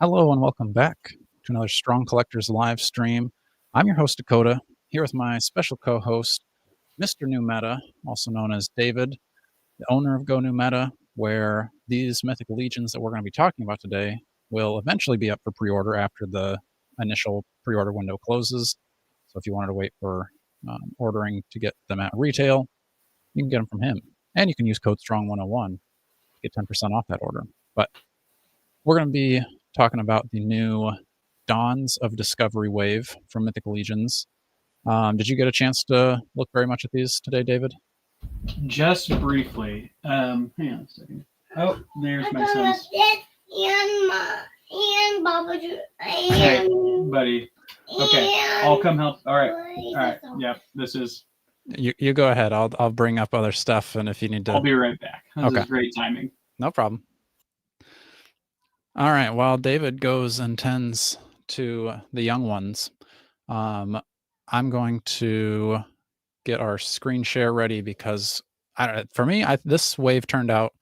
Hello and welcome back to another Strong Collectors live stream. I'm your host, Dakota, here with my special co host, Mr. New Meta, also known as David, the owner of Go New Meta, where these Mythic Legions that we're going to be talking about today will eventually be up for pre order after the initial pre order window closes. So if you wanted to wait for ordering to get them at retail, you can get them from him. And you can use code STRONG101 to get 10% off that order. But we're going to be talking about the new Dawns of Discovery wave from Mythic Legions. Did you get a chance to look very much at these today, David? Just briefly. Hang on a second. Oh, there's my son's. And Baba. Hey, buddy. Okay, I'll come help. All right. Yep. This is. You go ahead. I'll bring up other stuff, and if you need to, I'll be right back. This Okay. is great timing. No problem. All right. While David goes and tends to the young ones, I'm going to get our screen share ready because for me, this wave turned out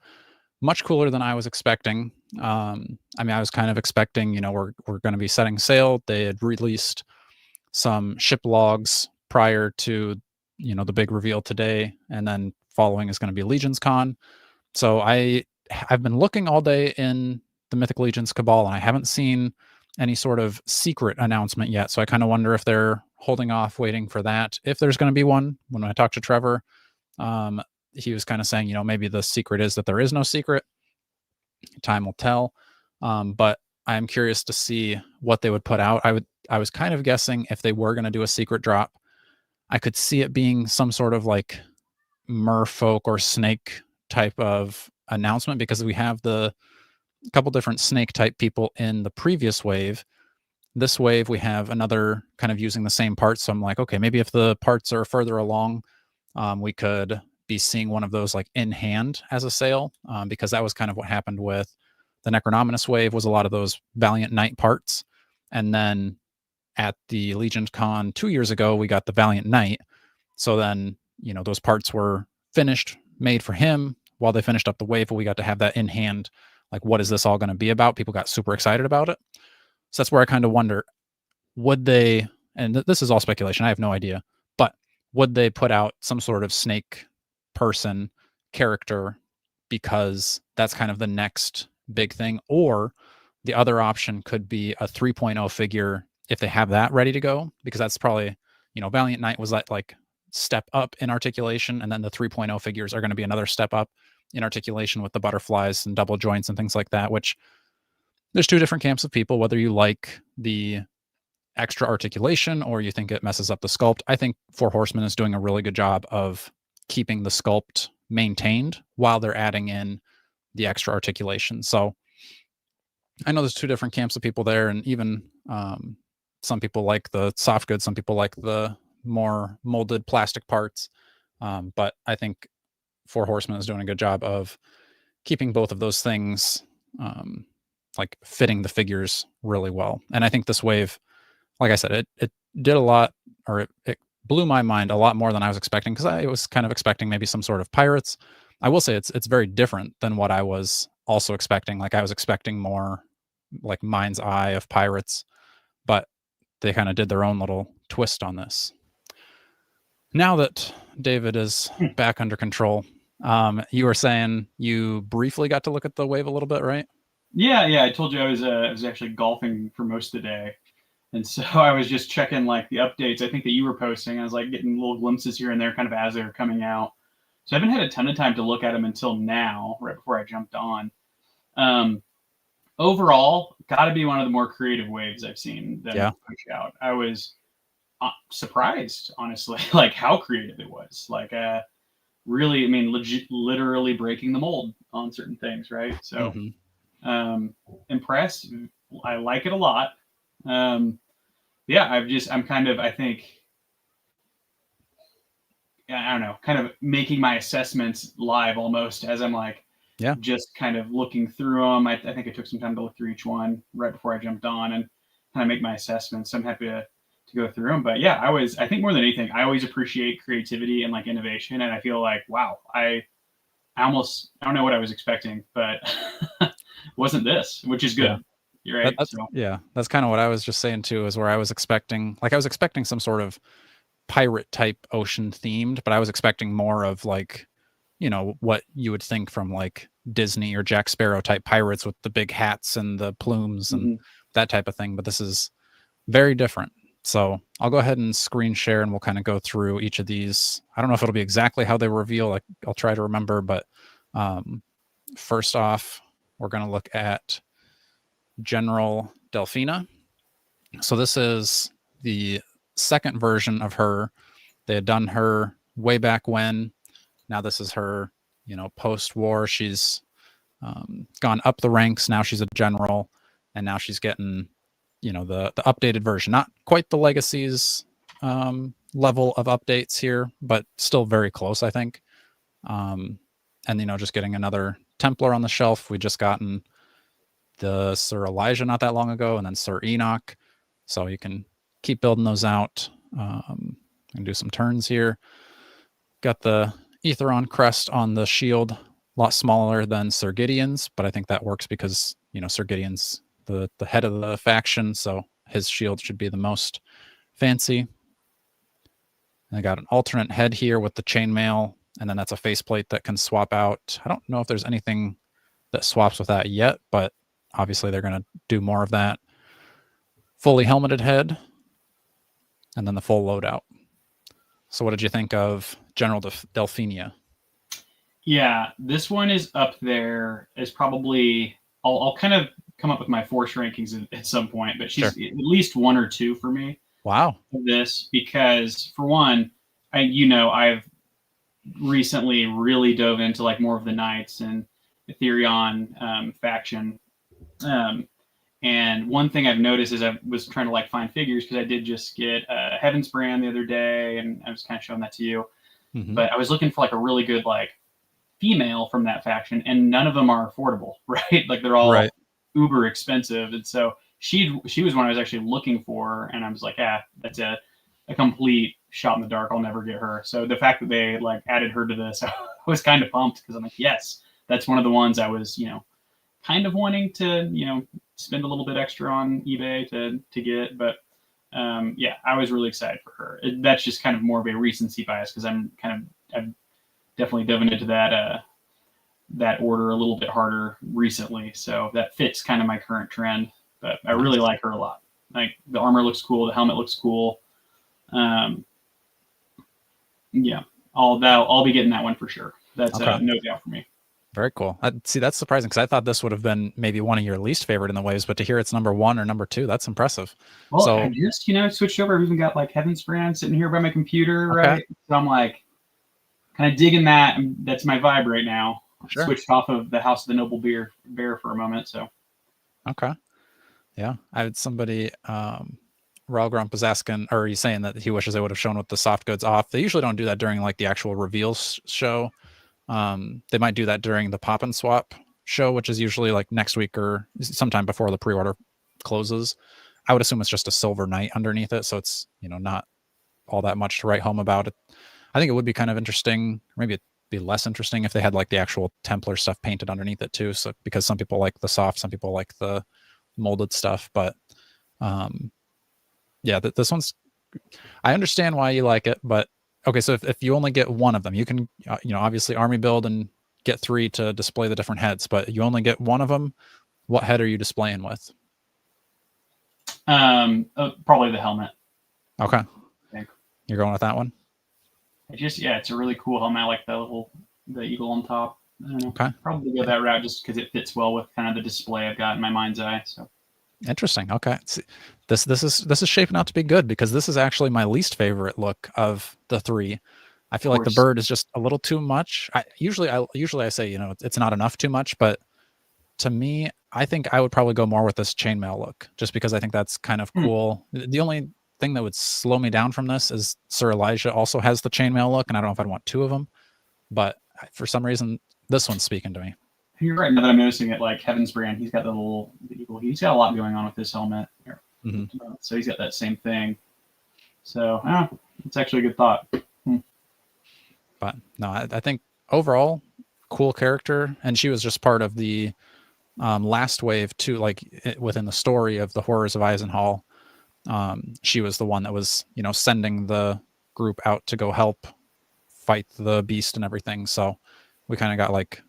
much cooler than I was expecting. I was kind of expecting, we're going to be setting sail. They had released some ship logs prior to, the big reveal today, and then following is going to be Legions Con. So I've been looking all day in the Mythic Legions Cabal, and I haven't seen any sort of secret announcement yet. So I kind of wonder if they're holding off, waiting for that. If there's going to be one, when I talked to Trevor, he was kind of saying, maybe the secret is that there is no secret. Time will tell. But I'm curious to see what they would put out. I was kind of guessing if they were going to do a secret drop, I could see it being some sort of like merfolk or snake type of announcement, because we have the couple different snake type people in the previous wave. This wave, we have another kind of using the same parts. So I'm like, okay, maybe if the parts are further along, we could be seeing one of those like in hand as a sale, because that was kind of what happened with the Necronominous wave, was a lot of those Valiant Knight parts. And then at the Legion Con 2 years ago, we got the Valiant Knight. So then, those parts were finished, made for him while they finished up the wave, but we got to have that in hand. Like, what is this all going to be about? People got super excited about it. So that's where I kind of wonder, would they, and this is all speculation, I have no idea, but would they put out some sort of snake person character because that's kind of the next big thing? Or the other option could be a 3.0 figure if they have that ready to go, because that's probably, Valiant Knight was that like step up in articulation, and then the 3.0 figures are going to be another step up in articulation with the butterflies and double joints and things like that, which there's two different camps of people, whether you like the extra articulation or you think it messes up the sculpt. I think Four Horsemen is doing a really good job of keeping the sculpt maintained while they're adding in the extra articulation. So I know there's two different camps of people there, and even some people like the soft goods, some people like the more molded plastic parts. But I think Four Horsemen is doing a good job of keeping both of those things like fitting the figures really well. And I think this wave, like I said, it did a lot, or it blew my mind a lot more than I was expecting, because I was kind of expecting maybe some sort of pirates. I will say it's very different than what I was also expecting. Like, I was expecting more like Mind's Eye of pirates, but they kind of did their own little twist on this. Now that David is back under control, you were saying you briefly got to look at the wave a little bit, right? Yeah. I told you I was actually golfing for most of the day, and so I was just checking like the updates. I think that you were posting. I was like getting little glimpses here and there, kind of as they were coming out. So I haven't had a ton of time to look at them until now, right before I jumped on. Overall, got to be one of the more creative waves I've seen them push out. I was surprised, honestly, like how creative it was. Like, really, I mean, literally breaking the mold on certain things, right? So, impressed. I like it a lot. Yeah, I'm kind of, I think, I don't know, kind of making my assessments live almost as I'm like, just kind of looking through them. I think I took some time to look through each one right before I jumped on and kind of make my assessments. So I'm happy to go through them. But yeah, I think more than anything, I always appreciate creativity and like innovation. And I feel like, wow, I don't know what I was expecting, but wasn't this, which is good. right. That's So yeah, that's kind of what I was just saying too, is where I was expecting some sort of pirate type ocean themed, but I was expecting more of like, what you would think from like Disney or Jack Sparrow type pirates with the big hats and the plumes and mhm. that type of thing. But this is very different. So I'll go ahead and screen share and we'll kind of go through each of these. I don't know if it'll be exactly how they reveal. Like I'll try to remember, but first off, we're going to look at General Delphina. So this is the second version of her. They had done her way back when. Now this is her, post-war. She's gone up the ranks. Now she's a general, and now she's getting, the updated version. Not quite the legacies level of updates here, but still very close, I think. And just getting another Templar on the shelf. We just gotten the Sir Elijah not that long ago, and then Sir Enoch. So you can keep building those out. And do some turns here. Got the Aetheron crest on the shield, a lot smaller than Sir Gideon's, but I think that works because Sir Gideon's the head of the faction, so his shield should be the most fancy. And I got an alternate head here with the chainmail, and then that's a faceplate that can swap out. I don't know if there's anything that swaps with that yet, but obviously they're going to do more of that. Fully helmeted head, and then the full loadout. So what did you think of General Delphinia? Yeah, this one is up there as probably. I'll kind of come up with my force rankings at some point, but she's Sure. at least 1 or 2 for me. Wow. Of this because, for one, I've recently really dove into like more of the Knights and Ethereon faction. And one thing I've noticed is I was trying to like find figures because I did just get Heaven's Brand the other day, and I was kind of showing that to you. Mm-hmm. But I was looking for like a really good like female from that faction, and none of them are affordable, right? Like they're all uber expensive, and so she was one I was actually looking for, and I was like, that's a complete shot in the dark. I'll never get her. So the fact that they like added her to this, I was kind of pumped because I'm like, yes, that's one of the ones I was kind of wanting to spend a little bit extra on eBay to get, but I was really excited for her. That's just kind of more of a recency bias because I've definitely dove into that order a little bit harder recently, so that fits kind of my current trend. But I really like her a lot. Like the armor looks cool, the helmet looks cool. I'll be getting that one for sure. That's no doubt for me. Very cool. See, that's surprising because I thought this would have been maybe one of your least favorite in the waves, but to hear it's number 1 or number 2, that's impressive. Well, so, I just switched over. I've even got like Heaven's Brand sitting here by my computer, right? So I'm like kind of digging that. That's my vibe right now. Sure. Switched off of the House of the Noble Bear for a moment. So okay, yeah, I had somebody. Raw Grump was asking, or he's saying that he wishes they would have shown with the soft goods off. They usually don't do that during like the actual reveals show. They might do that during the pop and swap show, which is usually like next week or sometime before the pre-order closes. I would assume it's just a silver knight underneath it, so it's not all that much to write home about it. I think it would be kind of interesting. Maybe it'd be less interesting if they had like the actual Templar stuff painted underneath it too. So because some people like the soft, some people like the molded stuff. But this one's. I understand why you like it, but okay. So if you only get one of them, you can obviously army build and get 3 to display the different heads, but you only get one of them. What head are you displaying with? Probably the helmet. Okay. You're going with that one? It's a really cool helmet. I like the eagle on top. I don't know. Okay. Probably go that route just because it fits well with kind of the display I've got in my mind's eye. So interesting. Okay. See, this is shaping out to be good because this is actually my least favorite look of the 3. I feel like the bird is just a little too much. Usually I say, it's not enough too much, but to me, I think I would probably go more with this chainmail look just because I think that's kind of cool. The only thing that would slow me down from this is Sir Elijah also has the chainmail look, and I don't know if I'd want 2 of them, but for some reason, this one's speaking to me. You're right. Now that I'm noticing it, like Heaven's Brand, he's got the eagle. He's got a lot going on with this helmet. Mm-hmm. So he's got that same thing. So it's actually a good thought. But no, I think overall, cool character, and she was just part of the last wave too, like within the story of the Horrors of Eisenhall, she was the one that was, sending the group out to go help fight the beast and everything. So we kind of got like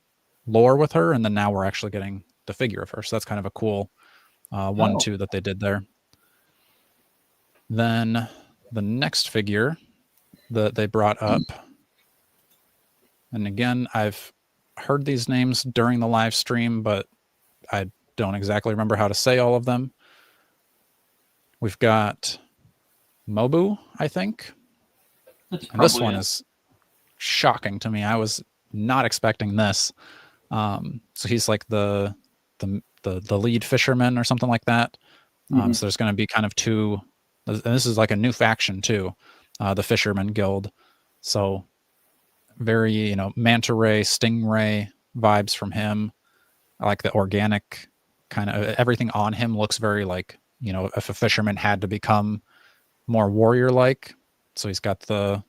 lore with her, and then now we're actually getting the figure of her. So that's kind of a cool 1-2 that they did there. Then the next figure that they brought up, and again, I've heard these names during the live stream, but I don't exactly remember how to say all of them. We've got Mobu, I think. And this one is shocking to me. I was not expecting this. So he's like the lead fisherman or something like that. So there's going to be kind of two, and this is like a new faction too, the Fisherman Guild. So very, manta ray, stingray vibes from him. I like the organic kind of everything on him looks very like, if a fisherman had to become more warrior like. So he's got the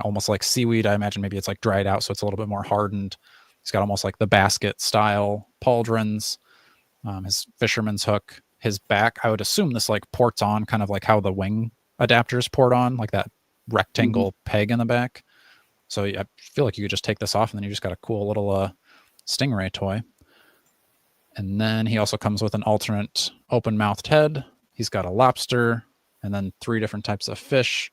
almost like seaweed. I imagine maybe it's like dried out, so it's a little bit more hardened. He's got almost like the basket style pauldrons, his fisherman's hook, his back. I would assume this like ports on kind of like how the wing adapters port on, like that rectangle peg in the back. So I feel like you could just take this off and then you just got a cool little stingray toy. And then he also comes with an alternate open-mouthed head. He's got a lobster and then 3 different types of fish.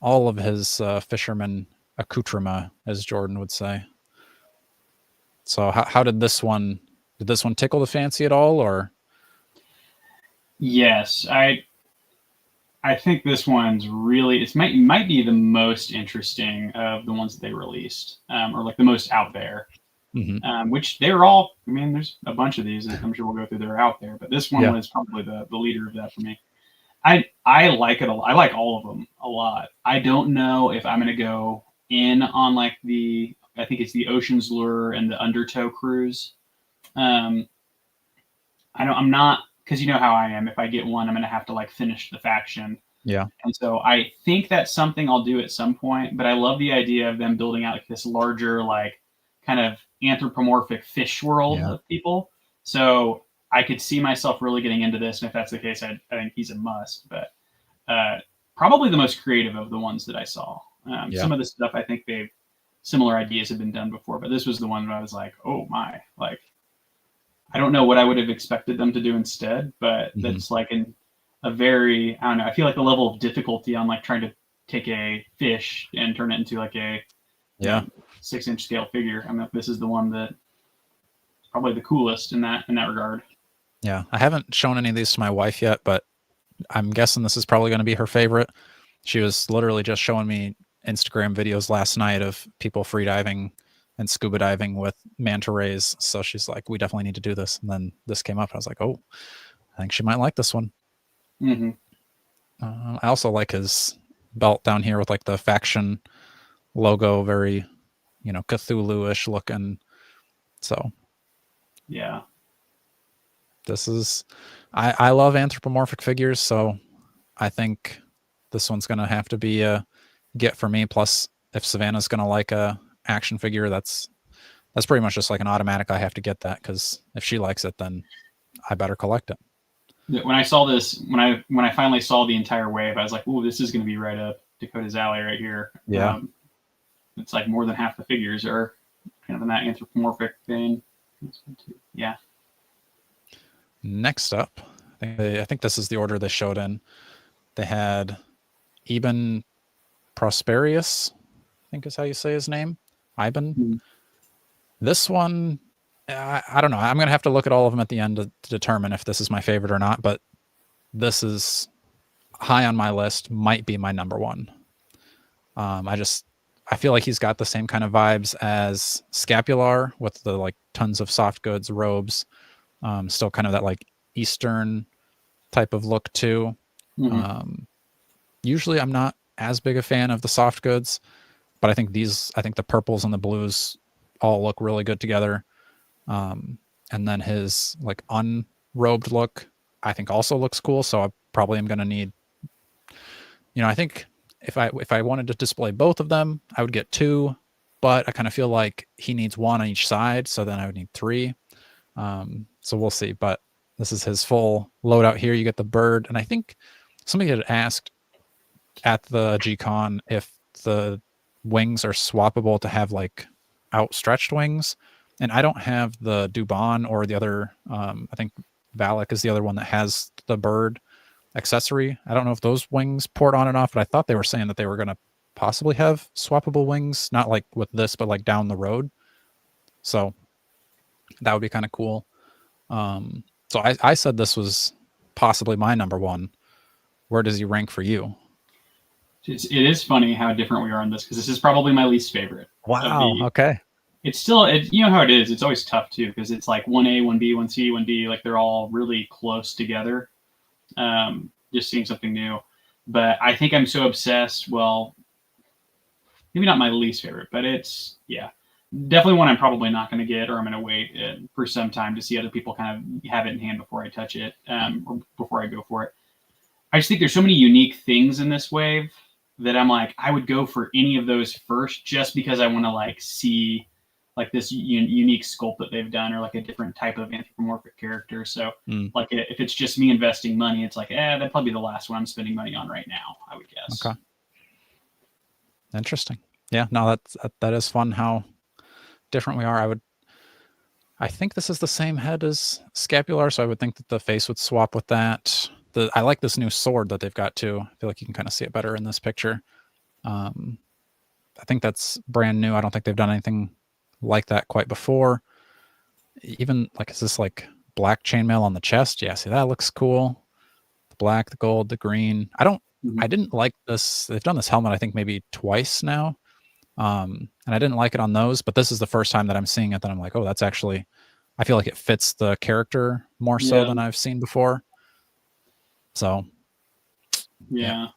All of his fisherman accoutrement, as Jordan would say. So how did this one tickle the fancy at all, or? Yes, I think this one's really, might be the most interesting of the ones that they released, or like the most out there. Which they're all, I mean, there's a bunch of these that I'm sure we'll go through that are out there, but this one was probably the leader of that for me. I like it a lot. I like all of them a lot. I don't know if I'm going to go in on like I think it's the Ocean's Lure and the Undertow cruise. I'm not, because you know how I am. If I get one, I'm going to have to like finish the faction. Yeah. And so I think that's something I'll do at some point, but I love the idea of them building out like this larger, like kind of anthropomorphic fish world of people. So I could see myself really getting into this. And if that's the case, I think he's a must, but probably the most creative of the ones that I saw. Some of the stuff, I think similar ideas have been done before, but this was the one that I was like, oh my, like, I don't know what I would have expected them to do instead, but that's like a very, I don't know, I feel like the level of difficulty on like trying to take a fish and turn it into like a 6-inch scale figure. I mean, this is the one that probably the coolest in that regard. Yeah, I haven't shown any of these to my wife yet, but I'm guessing this is probably going to be her favorite. She was literally just showing me Instagram videos last night of people freediving and scuba diving with manta rays. So she's like, we definitely need to do this. And then this came up. I was like, oh, I think she might like this one. I also like his belt down here with like the faction logo, very, Cthulhu-ish looking. So yeah, this is, I love anthropomorphic figures, so I think this one's gonna have to be a get for me. Plus, if Savannah's gonna like a action figure, that's pretty much just like an automatic. I have to get that, because if she likes it, then I better collect it. When I saw this, when I finally saw the entire wave, I was like, "Ooh, this is going to be right up Dakota's alley right here." Yeah, it's like more than half the figures are kind of in that anthropomorphic vein. Yeah. Next up, I think this is the order they showed in. They had Eben Prosperius, I think is how you say his name. Iben. This one, I don't know. I'm going to have to look at all of them at the end to determine if this is my favorite or not, but this is high on my list, might be my number one. I feel like he's got the same kind of vibes as Scapular with the like tons of soft goods, robes, still kind of that like Eastern type of look too. Usually I'm not as big a fan of the soft goods, but I think the purples and the blues all look really good together. And then his like unrobed look, I think also looks cool. So I probably am going to need, I think if I wanted to display both of them, I would get 2, but I kind of feel like he needs 1 on each side. So then I would need 3. So So we'll see. But this is his full loadout here. You get the bird, and I think somebody had asked at the G-Con if the wings are swappable to have like outstretched wings, and I don't have the Dubon or the other. I think Valak is the other one that has the bird accessory. I don't know if those wings port on and off, but I thought they were saying that they were going to possibly have swappable wings, not like with this, but like down the road. So that would be kind of cool. So I said this was possibly my number one. Where does he rank for you? It is funny how different we are on this, because this is probably my least favorite. Wow. Okay. It's still, you know how it is. It's always tough too, because it's like 1A, 1B, 1C, 1D. Like they're all really close together. Just seeing something new. But I think I'm so obsessed. Well, maybe not my least favorite, but it's, yeah, definitely one I'm probably not going to get, or I'm going to wait for some time to see other people kind of have it in hand before I touch it, or before I go for it. I just think there's so many unique things in this wave that I'm like, I would go for any of those first, just because I want to like see like this unique sculpt that they've done, or like a different type of anthropomorphic character. So like if it's just me investing money, it's like, that'd probably be the last one I'm spending money on right now, I would guess. Okay. Interesting. Yeah, no, that is fun how different we are. I think this is the same head as Scapular, so I would think that the face would swap with that. I like this new sword that they've got too. I feel like you can kind of see it better in this picture. I think that's brand new. I don't think they've done anything like that quite before. Even like, is this like black chainmail on the chest? Yeah, see, that looks cool. The black, the gold, the green. I didn't like this. They've done this helmet, I think, maybe twice now. And I didn't like it on those, but this is the first time that I'm seeing it that I'm like, oh, that's actually, I feel like it fits the character more so than I've seen before. So, yeah.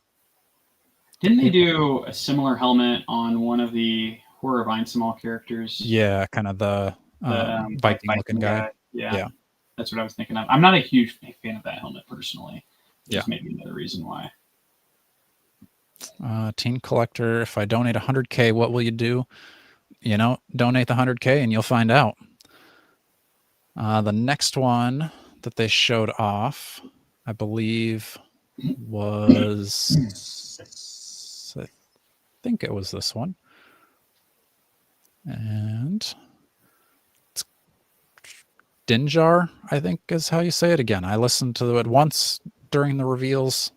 Didn't they do a similar helmet on one of the Horror Vine small characters? Yeah, kind of the Viking looking guy. Yeah, that's what I was thinking of. I'm not a huge fan of that helmet personally. Just maybe another reason why. Teen Collector, if I donate 100K, what will you do? You know, donate the 100K and you'll find out. The next one that they showed off, I believe, was, I think it was this one. And it's Dinjar, I think is how you say it. Again, I listened to it once during the reveals.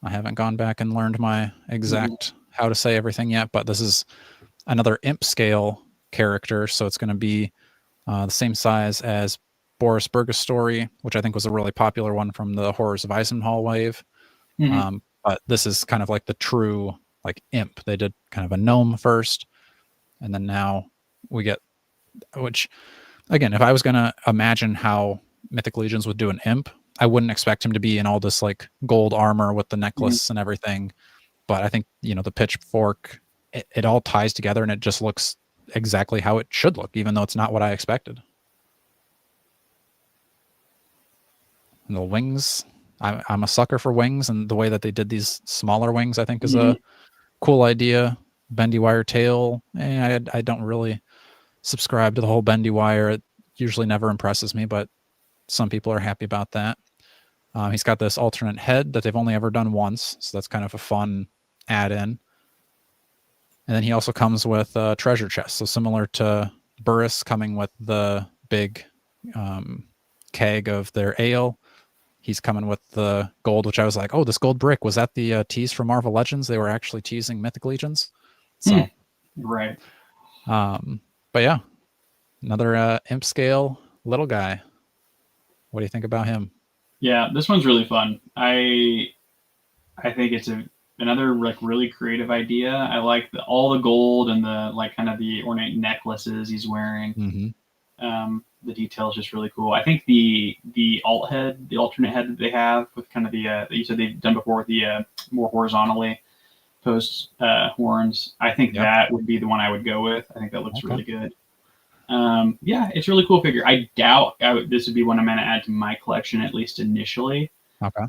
I haven't gone back and learned my exact how to say everything yet, but this is another imp scale character, so it's going to be the same size as Boris Burgess' story, which I think was a really popular one from the Horrors of Eisenhall wave. But this is kind of like the true like imp. They did kind of a gnome first, and then now we get, which again, if I was going to imagine how Mythic Legions would do an imp, I wouldn't expect him to be in all this like gold armor with the necklace and everything. But I think, you know, the pitchfork, it all ties together and it just looks exactly how it should look, even though it's not what I expected. And the wings, I'm a sucker for wings, and the way that they did these smaller wings, I think, is a cool idea. Bendy wire tail, I don't really subscribe to the whole bendy wire. It usually never impresses me, but some people are happy about that. He's got this alternate head that they've only ever done once, so that's kind of a fun add-in. And then he also comes with a treasure chest, so similar to Burris coming with the big keg of their ale. He's coming with the gold, which I was like, oh, this gold brick, was that the tease for Marvel Legends? They were actually teasing Mythic Legions. So, right. But yeah, another imp scale little guy. What do you think about him? Yeah, this one's really fun. I think it's another like really creative idea. I like all the gold and the like kind of the ornate necklaces he's wearing. The detail is just really cool. I think the alt head, the alternate head that they have with kind of the that you said they've done before with the more horizontally posed horns, I think that would be the one I would go with. I think that looks really good. Yeah, it's a really cool figure. I doubt this would be one I'm going to add to my collection, at least initially. Okay.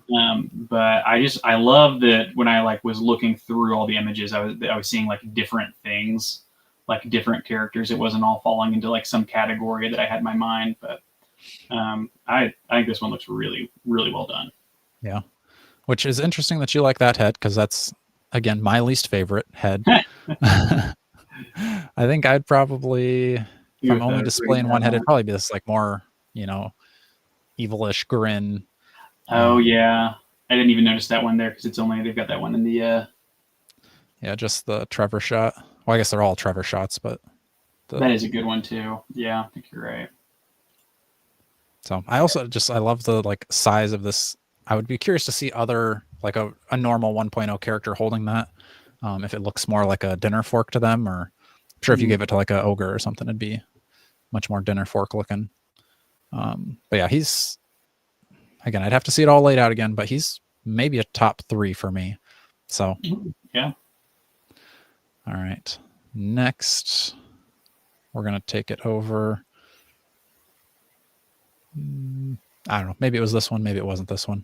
But I love that when I like was looking through all the images, I was seeing like different things, like different characters. It wasn't all falling into like some category that I had in my mind, but I think this one looks really, really well done. Yeah. Which is interesting that you like that head, because that's, again, my least favorite head. I think I'd probably, if I'm With only the displaying one graveyard head, it'd one. probably be this like more, evilish grin. Oh yeah, I didn't even notice that one there because it's only they've got that one in the. Yeah, just the Trevor shot. Well, I guess they're all Trevor shots, but That is a good one too. Yeah, I think you're right. So I also I love the like size of this. I would be curious to see other like a normal 1.0 character holding that. If it looks more like a dinner fork to them, or I'm sure if you gave it to like a ogre or something, it'd be much more dinner fork looking. But yeah, he's, again, I'd have to see it all laid out again, but he's maybe a top 3 for me. So yeah. All right. Next, we're gonna take it over. I don't know. Maybe it was this one. Maybe it wasn't this one.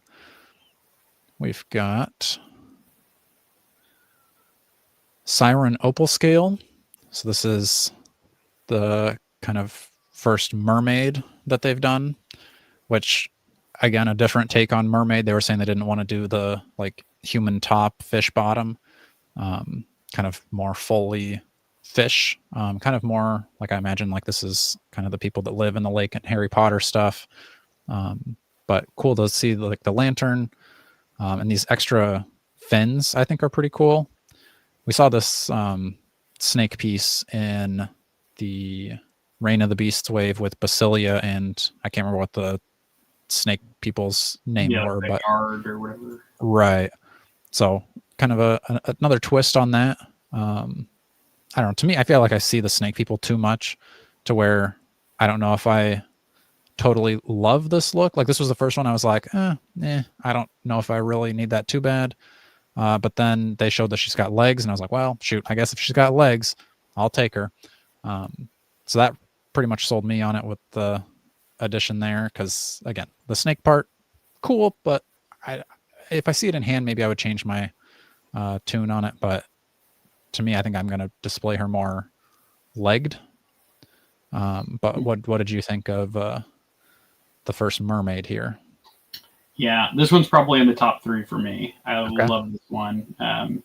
We've got Siren Opal Scale. So this is the kind of first mermaid that they've done, which, again, a different take on mermaid. They were saying they didn't want to do the like human top, fish bottom, kind of more fully fish, kind of more like, I imagine like this is kind of the people that live in the lake and Harry Potter stuff. But cool to see like the lantern, and these extra fins I think are pretty cool. We saw this snake piece in the Reign of the Beasts wave with Basilia, and I can't remember what the snake people's name were, the but guard or whatever. Right. So kind of another twist on that. I don't know. To me, I feel like I see the snake people too much to where I don't know if I totally love this look. Like this was the first one I was like, I don't know if I really need that too bad. But then they showed that she's got legs, and I was like, well, shoot, I guess if she's got legs, I'll take her. So that pretty much sold me on it with the addition there, because, again, the snake part, cool, but if I see it in hand, maybe I would change my tune on it. But to me, I think I'm going to display her more legged. But what did you think of the first mermaid here? Yeah, this one's probably in the top 3 for me. I love this one. I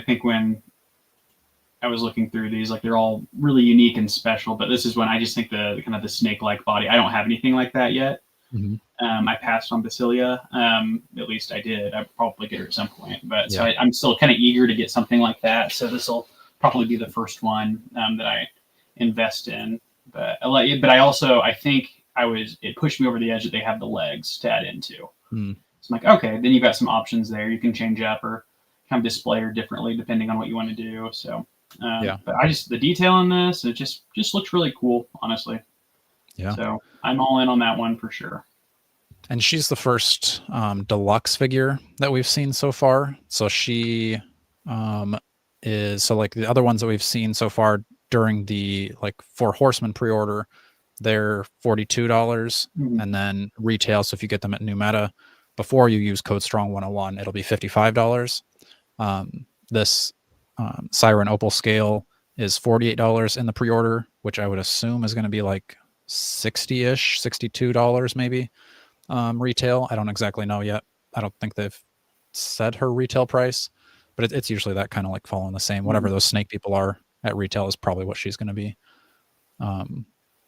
think when I was looking through these, like they're all really unique and special, but this is when I just think the kind of the snake-like body. I don't have anything like that yet. Mm-hmm. I passed on Basilia. At least I did. I'd probably get her at some point, but so I'm still kind of eager to get something like that. So this will probably be the first one that I invest in. But I think it pushed me over the edge that they have the legs to add into. Mm. So I'm like, okay, then you've got some options there. You can change up or kind of display her differently depending on what you want to do. So, but the detail on this, it just looks really cool, honestly. Yeah. So I'm all in on that one for sure. And she's the first deluxe figure that we've seen so far. So she is, so like the other ones that we've seen so far during the like Four Horsemen pre-order, they're $42, and then retail. So if you get them at New Meta before you use code Strong 101, it'll be $55. This Siren Opal scale is $48 in the pre-order, which I would assume is going to be like 60-ish, $62 maybe retail. I don't exactly know yet. I don't think they've said her retail price, but it's usually that kind of like following the same. Whatever those snake people are at retail is probably what she's going to be.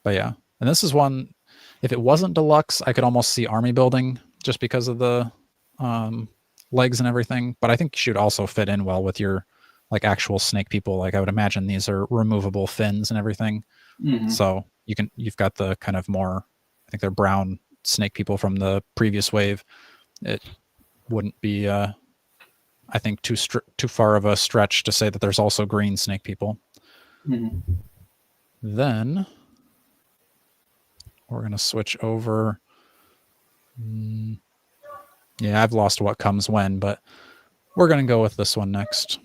But yeah, and this is one, if it wasn't deluxe, I could almost see army building just because of the legs and everything. But I think she would also fit in well with your like actual snake people. Like I would imagine these are removable fins and everything. So you've got the kind of more, I think they're brown snake people from the previous wave. It wouldn't be, I think, too far of a stretch to say that there's also green snake people. Then we're going to switch over. Yeah, I've lost what comes when, but we're going to go with this one next.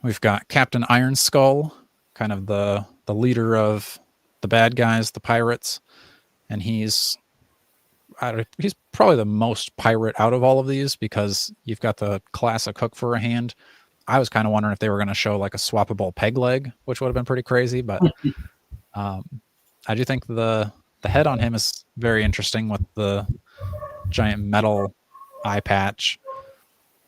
We've got Captain Iron Skull, kind of the leader of the bad guys, the pirates, and he's probably the most pirate out of all of these because you've got the classic hook for a hand. I was kind of wondering if they were going to show like a swappable peg leg, which would have been pretty crazy, but I do think the head on him is very interesting with the giant metal eye patch.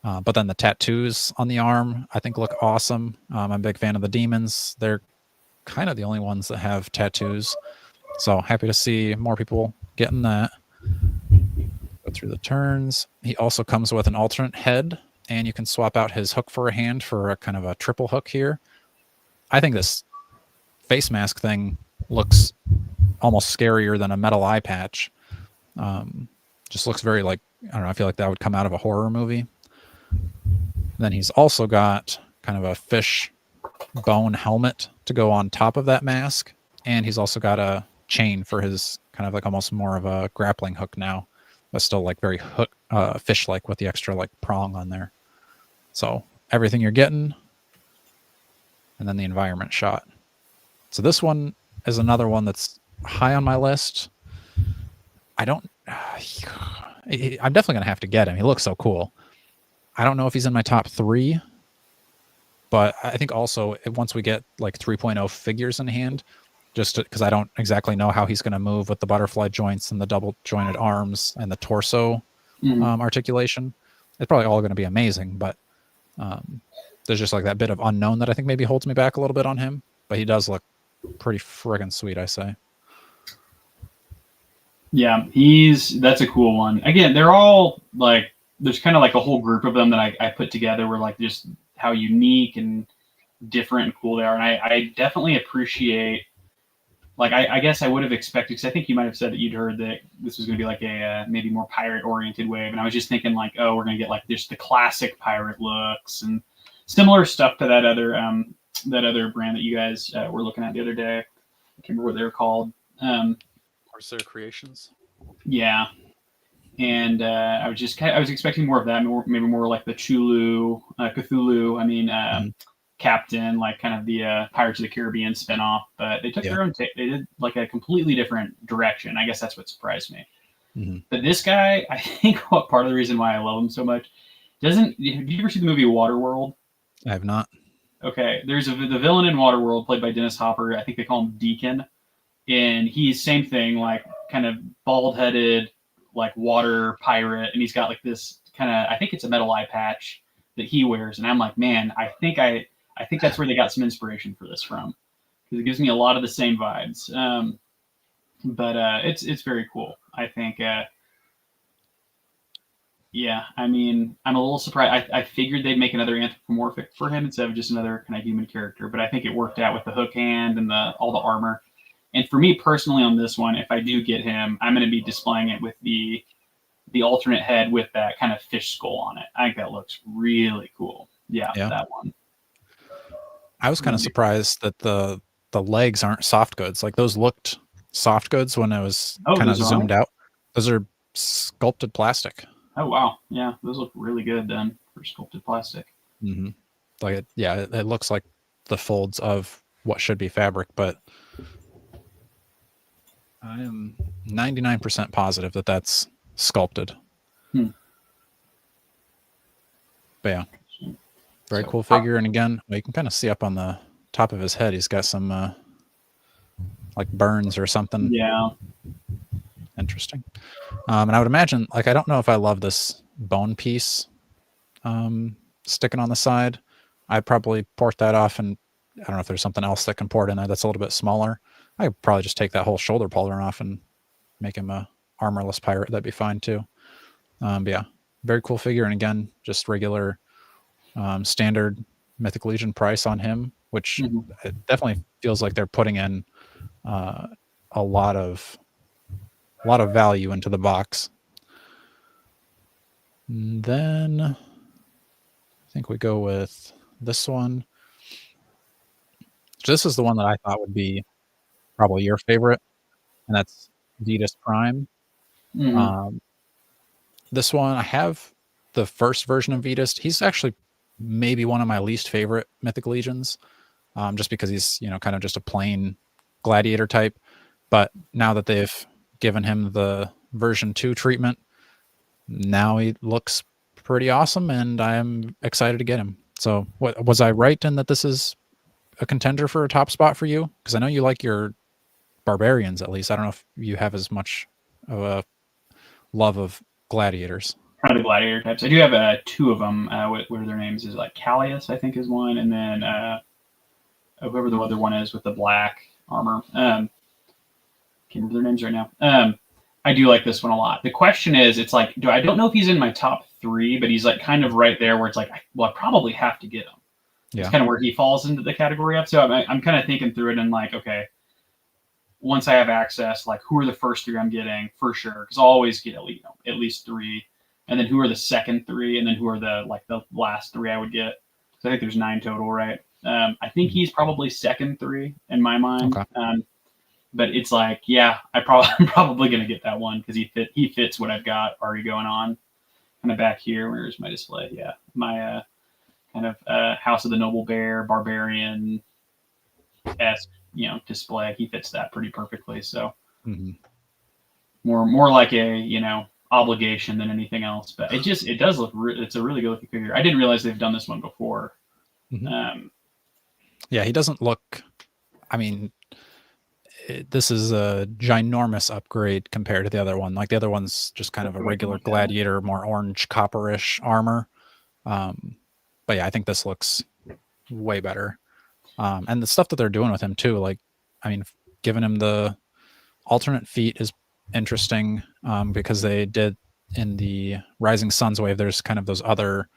But then the tattoos on the arm, I think, look awesome. I'm a big fan of the demons. They're kind of the only ones that have tattoos. So happy to see more people getting that. Go through the turns. He also comes with an alternate head, and you can swap out his hook for a hand for a kind of a triple hook here. I think this face mask thing looks almost scarier than a metal eye patch. Just looks very like, I don't know, I feel like that would come out of a horror movie. Then he's also got kind of a fish bone helmet to go on top of that mask. And he's also got a chain for his kind of like almost more of a grappling hook now, but still like very hook, fish-like with the extra like prong on there. So everything you're getting, and then the environment shot. So this one is another one that's high on my list. I'm definitely going to have to get him. He looks so cool. I don't know if he's in my top 3, but I think also once we get like 3.0 figures in hand, just because I don't exactly know how he's going to move with the butterfly joints and the double jointed arms and the torso articulation, it's probably all going to be amazing. But there's just like that bit of unknown that I think maybe holds me back a little bit on him. But he does look pretty friggin' sweet, I say. Yeah, that's a cool one. Again, they're all like, there's kind of like a whole group of them that I put together where like just how unique and different and cool they are. And I definitely appreciate, like, I guess I would have expected, because I think you might have said that you'd heard that this was going to be like a maybe more pirate oriented wave. And I was just thinking like, oh, we're going to get like just the classic pirate looks and similar stuff to that other brand that you guys were looking at the other day. I can't remember what they were called. Corsair Creations. Yeah. And I was expecting more of that, maybe more like the Chulu, Cthulhu. I mean, Captain, like kind of the Pirates of the Caribbean spinoff. But they took their own. They did like a completely different direction. I guess that's what surprised me. But this guy, I think, what part of the reason why I love him so much did you ever see the movie Waterworld? I have not. Okay, there's the villain in Waterworld played by Dennis Hopper. I think they call him Deacon, and he's same thing, like kind of bald-headed, like water pirate, and he's got like this kind of, I think it's a metal eye patch that he wears, and I'm like, man, I think that's where they got some inspiration for this from, because it gives me a lot of the same vibes. But it's very cool. I think. Yeah, I mean, I'm a little surprised. I figured they'd make another anthropomorphic for him instead of just another kind of human character, but I think it worked out with the hook hand and all the armor. And for me personally on this one, if I do get him, I'm going to be displaying it with the alternate head with that kind of fish skull on it. I think that looks really cool. Yeah. That one. I was kind of surprised that the legs aren't soft goods. Like those looked soft goods when it was kind of zoomed out. Those are sculpted plastic. Oh wow, yeah, those look really good then for sculpted plastic. Like it looks like the folds of what should be fabric, but I am 99% positive that that's sculpted. But yeah, very cool figure. And again, you can kind of see up on the top of his head, he's got some like burns or something. Yeah. Interesting. And I would imagine, like, I don't know if I love this bone piece sticking on the side. I'd probably port that off, and I don't know if there's something else that can port in there that's a little bit smaller. I could probably just take that whole shoulder pauldron off and make him a armorless pirate. That'd be fine too. But yeah, very cool figure. And again, just regular standard Mythic Legion price on him, which it definitely feels like they're putting in a lot of value into the box. And then I think we go with this one. So this is the one that I thought would be probably your favorite, and that's Vetus Prime. This one, I have the first version of Vetus. He's actually maybe one of my least favorite Mythic Legions, just because he's, kind of just a plain gladiator type. But now that they've given him the version 2 treatment, now he looks pretty awesome, and I'm excited to get him. So what was I right in that this is a contender for a top spot for you? Because I know you like your barbarians, at least. I don't know if you have as much of a love of gladiators. Kind of the gladiator types. I do have two of them. What are their names? Is like Callius, I think, is one, and then whoever the other one is with the black armor. Can't remember their names right now. I do like this one a lot. The question is, it's like, I don't know if he's in my top 3, but he's like kind of right there where it's like, well, I probably have to get him. Yeah. It's kind of where he falls into the category up. So I'm kind of thinking through it and like, okay, once I have access, like who are the first 3 I'm getting for sure? Because I'll always get at least 3, and then who are the second 3, and then who are the last 3 I would get. So I think there's 9 total, right? I think he's probably second 3 in my mind. Okay. But it's like, yeah, I'm probably gonna get that one because he fits what I've got already going on. Kind of back here, where's my display? Yeah, my kind of House of the Noble Bear Barbarian esque display. He fits that pretty perfectly. So more like a obligation than anything else. But it does look it's a really good looking figure. I didn't realize they've done this one before. Yeah, he doesn't look. I mean, this is a ginormous upgrade compared to the other one. Like the other one's just kind of a regular gladiator, more orange copperish armor. But yeah, I think this looks way better. And the stuff that they're doing with him too, like, I mean, giving him the alternate feet is interesting because they did in the Rising Suns wave. There's kind of those other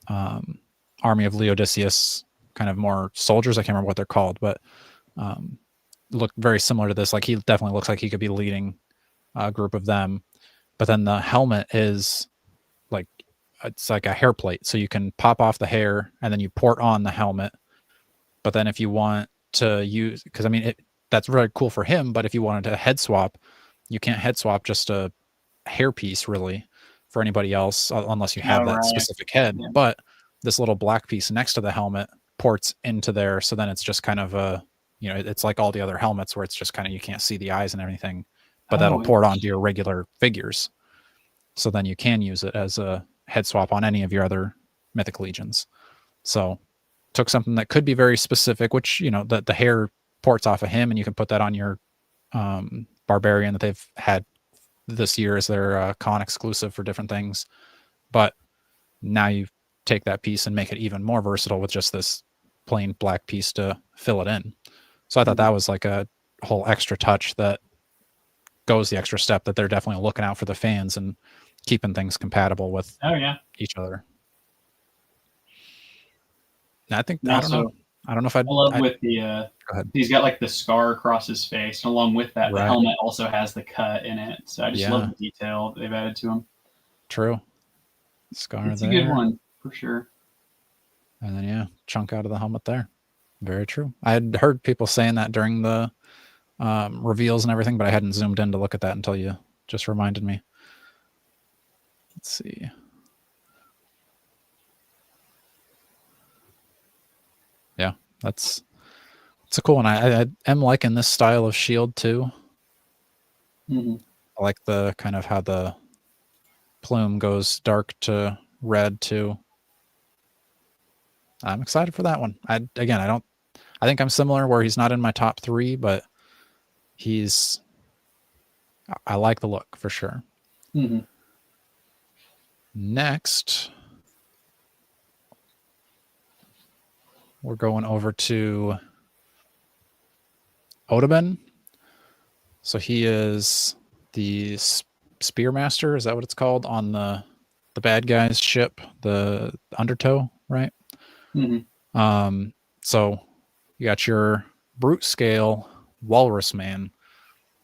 army of Laodiceus kind of more soldiers. I can't remember what they're called, but look very similar to this. Like he definitely looks like he could be leading a group of them. But then the helmet is like, it's like a hair plate. So you can pop off the hair and then you port on the helmet. But then if you want to use, because I mean, that's really cool for him. But if you wanted to head swap, you can't head swap just a hair piece really for anybody else unless you have that specific head. Yeah. But this little black piece next to the helmet ports into there. So then it's just kind of a, it's like all the other helmets where it's just kind of, you can't see the eyes and everything, but that'll port onto your regular figures. So then you can use it as a head swap on any of your other Mythic Legions. So took something that could be very specific, which, the hair ports off of him and you can put that on your Barbarian that they've had this year as their con exclusive for different things. But now you take that piece and make it even more versatile with just this plain black piece to fill it in. So I thought that was like a whole extra touch that goes the extra step, that they're definitely looking out for the fans and keeping things compatible with each other. And I think, I don't know if I love with the, he's got like the scar across his face. And along with that, the helmet also has the cut in it. So I just love the detail they've added to him. True. Scar it's there. It's a good one for sure. And then, chunk out of the helmet there. Very true. I had heard people saying that during the reveals and everything, but I hadn't zoomed in to look at that until you just reminded me. Let's see. Yeah, it's a cool one. I am liking this style of shield too. I like the kind of how the plume goes dark to red too. I'm excited for that one. I think I'm similar where he's not in my top 3, but I like the look for sure. Next, we're going over to Odoben. So he is the Spearmaster. Is that what it's called on the bad guy's ship, the Undertow, right? So you got your brute scale walrus man.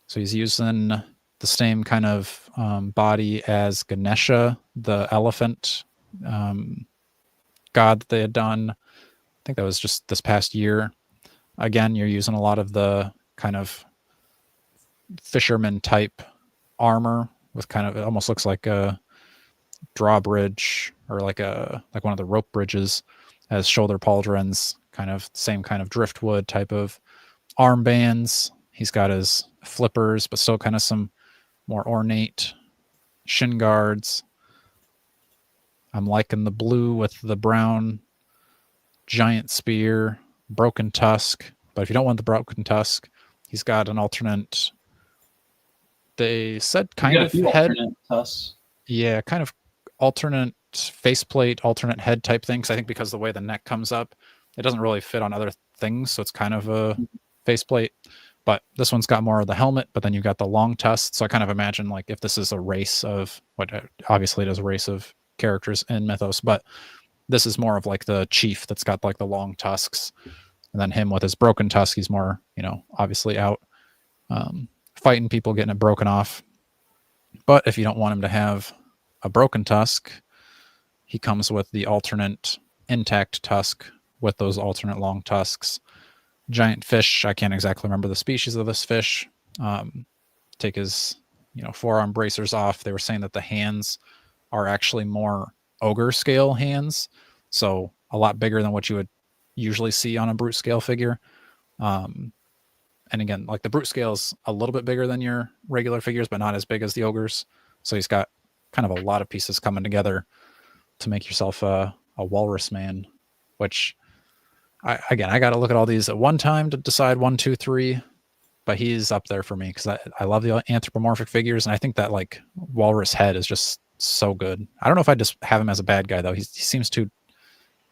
So he's using the same kind of body as Ganesha, the elephant god that they had done. I think that was just this past year. Again, you're using a lot of the kind of fisherman type armor with kind of, it almost looks like a drawbridge or like one of the rope bridges as shoulder pauldrons, kind of same kind of driftwood type of armbands. He's got his flippers, but still kind of some more ornate shin guards. I'm liking the blue with the brown giant spear, broken tusk. But if you don't want the broken tusk, He's got an alternate. They said He's kind got a of few head. alternate tusks. Yeah, kind of alternate faceplate, alternate head type thing. Because I think because the way the neck comes up, it doesn't really fit on other things, so it's kind of a faceplate. But this one's got more of the helmet, but then you've got the long tusks. So I kind of imagine like if this is a race of what obviously it is a race of characters in Mythos, but this is more of like the chief that's got like the long tusks, and then him with his broken tusk. He's more, obviously out fighting people, getting it broken off. But if you don't want him to have a broken tusk, he comes with the alternate intact tusk with those alternate long tusks. Giant fish. I can't exactly remember the species of this fish. Take his, forearm bracers off. They were saying that the hands are actually more ogre scale hands, so a lot bigger than what you would usually see on a brute scale figure. And again, like the brute scale is a little bit bigger than your regular figures, but not as big as the ogres. So he's got kind of a lot of pieces coming together to make yourself a walrus man, which I got to look at all these at one time to decide 1, 2, 3. But he's up there for me because I love the anthropomorphic figures, and I think that like walrus head is just so good. I don't know if I just have him as a bad guy though. He seems too.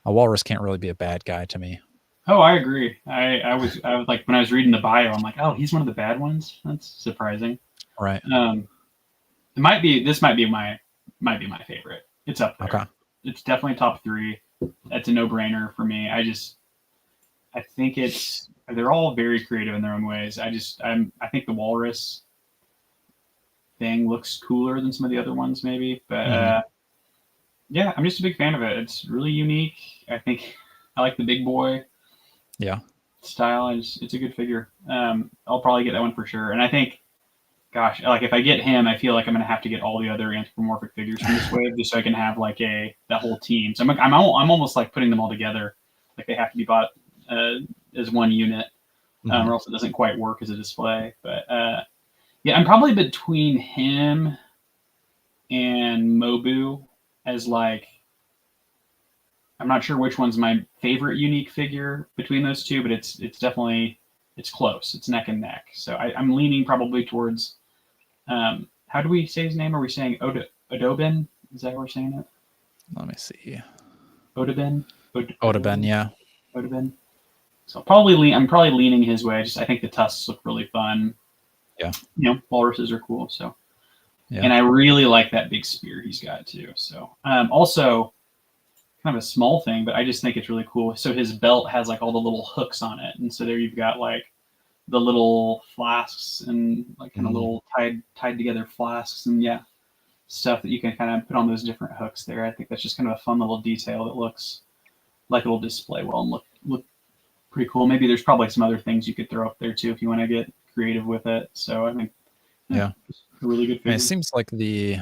A walrus can't really be a bad guy to me. Oh, I agree. I was like when I was reading the bio, I'm like, oh, he's one of the bad ones. That's surprising. Right. This might be my favorite. It's up there. Okay. It's definitely top 3. That's a no-brainer for me. I think they're all very creative in their own ways. I think the walrus thing looks cooler than some of the other ones maybe, but yeah, I'm just a big fan of it. It's really unique. I think I like the big boy style. It's a good figure. I'll probably get that one for sure. And I think, gosh, like if I get him, I feel like I'm gonna have to get all the other anthropomorphic figures from this wave just so I can have like that whole team. So I'm almost like putting them all together. Like they have to be bought as one unit, or else it doesn't quite work as a display. But yeah, I'm probably between him and Mobu as like, I'm not sure which one's my favorite unique figure between those two, but it's definitely, it's close. It's neck and neck. So I'm leaning probably towards, how do we say his name? Are we saying Odobin? Is that how we're saying it? Let me see. Odobin? Odobin, yeah. Odobin. So I'm probably leaning his way. I think the tusks look really fun. Yeah. Walruses are cool. So, yeah. And I really like that big spear he's got too. So, also kind of a small thing, but I just think it's really cool. So his belt has like all the little hooks on it, and so there you've got like the little flasks and like kind of little tied together flasks and stuff that you can kind of put on those different hooks there. I think that's just kind of a fun little detail that looks like it'll display well and look pretty cool. Maybe there's probably some other things you could throw up there too if you want to get creative with it. So I think it's a really good figure. It seems like the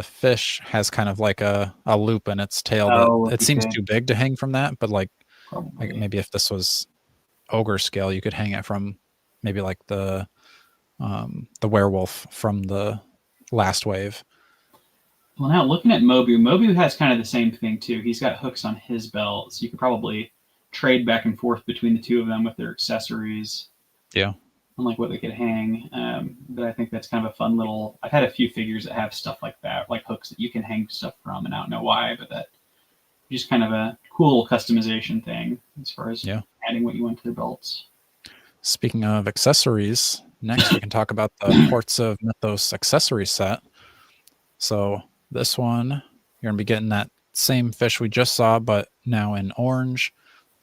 fish has kind of like a loop in its tail that it seems too big to hang from that, but like maybe if this was ogre scale, you could hang it from maybe like the werewolf from the last wave. Well, now looking at Mobu has kind of the same thing too. He's got hooks on his belt, so you could probably trade back and forth between the two of them with their accessories. Yeah. And like what they could hang. But I think that's kind of a fun little. I've had a few figures that have stuff like that, like hooks that you can hang stuff from, and I don't know why, but that just kind of a cool customization thing as far as adding what you want to their belts. Speaking of accessories, next we can talk about the Ports of Mythos accessory set. So this one, you're going to be getting that same fish we just saw, but now in orange.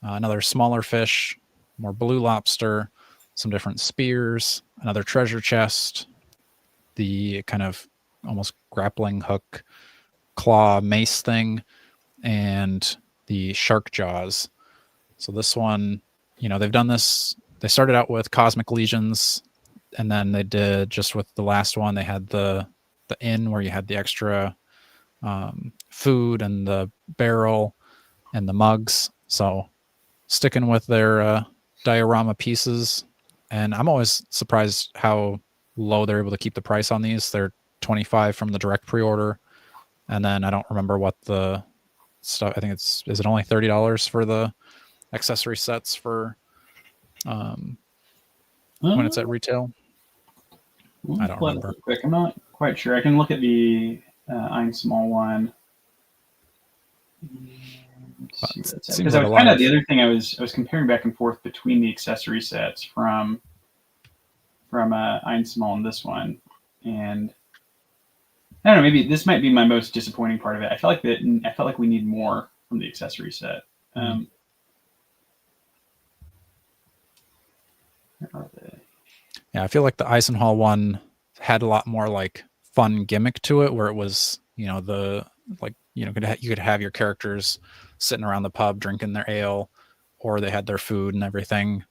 Another smaller fish, more blue lobster, some different spears, another treasure chest, the kind of almost grappling hook claw mace thing, and the shark jaws. So this one, they've done this. They started out with Cosmic Legions, and then they did just with the last one, they had the inn where you had the extra food and the barrel and the mugs. So sticking with their diorama pieces. And I'm always surprised how low they're able to keep the price on these. They're $25 from the direct pre-order. And then I don't remember what the stuff, I think is it only $30 for the accessory sets for when it's at retail? I don't Pull it up remember. real quick. I'm not quite sure. I can look at the Ein Small one. It seems Because I like a was lot kind of of. the other thing I was comparing back and forth between the accessory sets from Ein Small and this one, and I don't know, maybe this might be my most disappointing part of it. I felt like we need more from the accessory set. Mm. Where are they? Yeah, I feel like the Eisenhall one had a lot more like fun gimmick to it, where it was, the like you could have your characters sitting around the pub drinking their ale, or they had their food and everything.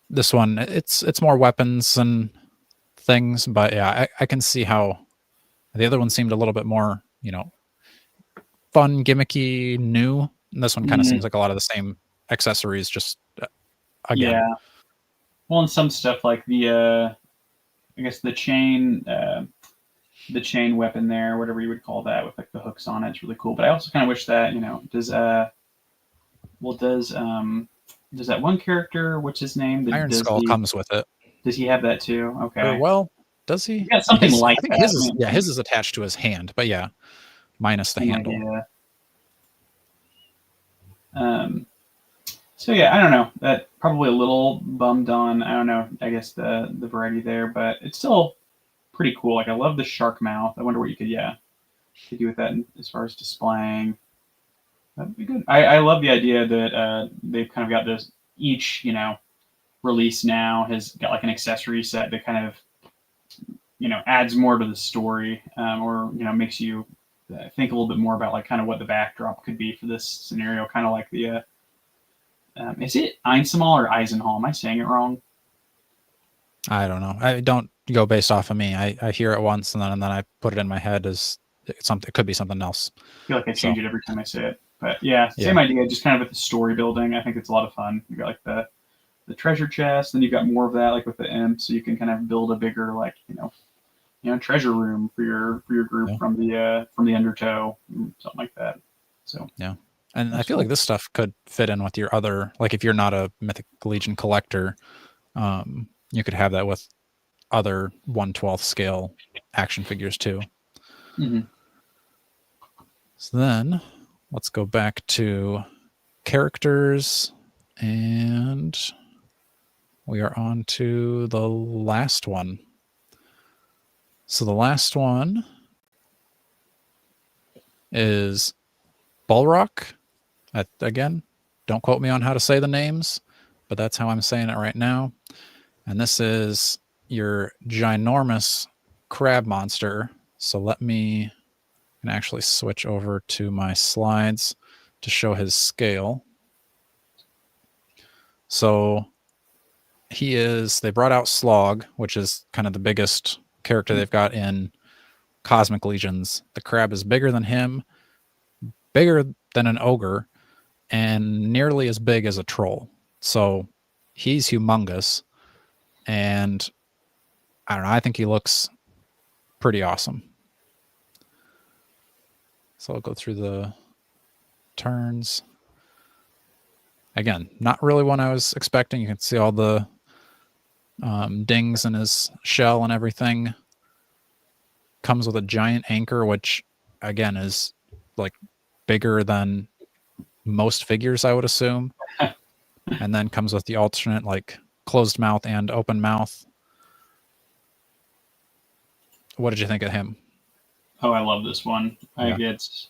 This one, it's more weapons and things, but yeah, I can see how the other one seemed a little bit more, fun, gimmicky, new. And this one kind of Mhm. seems like a lot of the same accessories, just again. Yeah. Well, and some stuff like I guess the chain weapon there, whatever you would call that, with like the hooks on it, it's really cool. But I also kind of wish that well does that one character, what's his name? Iron Skull comes with it. Does he have that too? Or Okay. well, does he? Yeah, something like I think that. his is attached to his hand, but yeah, minus the Same handle. idea. So yeah, I don't know. That probably a little bummed on. I don't know. I guess the variety there, but it's still pretty cool. Like I love the shark mouth. I wonder what you could do with that as far as displaying. That'd be good. I love the idea that they've kind of got this each release now has got like an accessory set that kind of adds more to the story, or makes you think a little bit more about like kind of what the backdrop could be for this scenario. Kind of like the is it Einsamal or Eisenhall? Am I saying it wrong? I don't know. I don't go based off of me. I hear it once and then I put it in my head as something. It could be something else. I feel like I So change it every time I say it. But yeah, yeah, same idea. Just kind of with the story building. I think it's a lot of fun. You got like the treasure chest, then you've got more of that like with the imp, so you can kind of build a bigger like treasure room for your group yeah, from the undertow, something like that. So yeah. And I that's feel cool. like this stuff could fit in with your other, like if you're not a Mythic Legion collector, you could have that with other 1/12 scale action figures too. Mm-hmm. So then let's go back to characters, and we are on to the last one. So the last one is Balrock. Again, don't quote me on how to say the names, but that's how I'm saying it right now. And this is your ginormous crab monster. So let me can actually switch over to my slides to show his scale. So they brought out Slog, which is kind of the biggest character they've got in Cosmic Legions. The crab is bigger than him, bigger than an ogre, and nearly as big as a troll. So he's humongous. And I don't know, I think he looks pretty awesome. So I'll go through the turns. Again, not really one I was expecting. You can see all the dings in his shell and everything. Comes with a giant anchor, which again is like bigger than most figures, I would assume. And then comes with the alternate like closed mouth and open mouth. What did you think of him? Oh, I love this one. Yeah. It's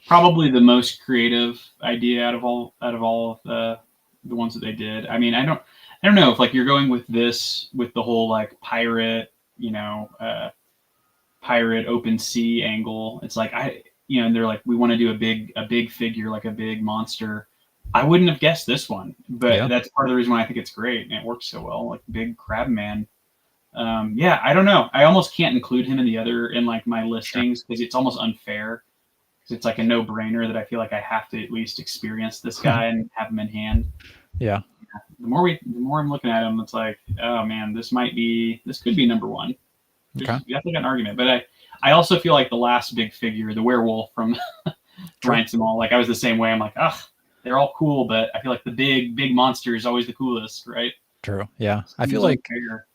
probably the most creative idea out of all of the ones that they did. I mean, I don't know if like you're going with this with the whole like pirate, pirate open sea angle. It's like and they're like we want to do a big figure, like a big monster. I wouldn't have guessed this one, but Yeah. that's part of the reason why I think it's great and it works so well. Like big crab man. Yeah, I don't know. I almost can't include him in like my Sure. listings because it's almost unfair. Because it's like a no brainer that I feel like I have to at least experience this guy and have him in hand. Yeah. The more I'm looking at him, it's like, oh man, this could be number one. There's Okay. definitely got an argument, but I also feel like the last big figure, the werewolf from Sure. Reincemal, like I was the same way. I'm like, they're all cool, but I feel like the big monster is always the coolest, right? True. Yeah. I feel Seems like unfair.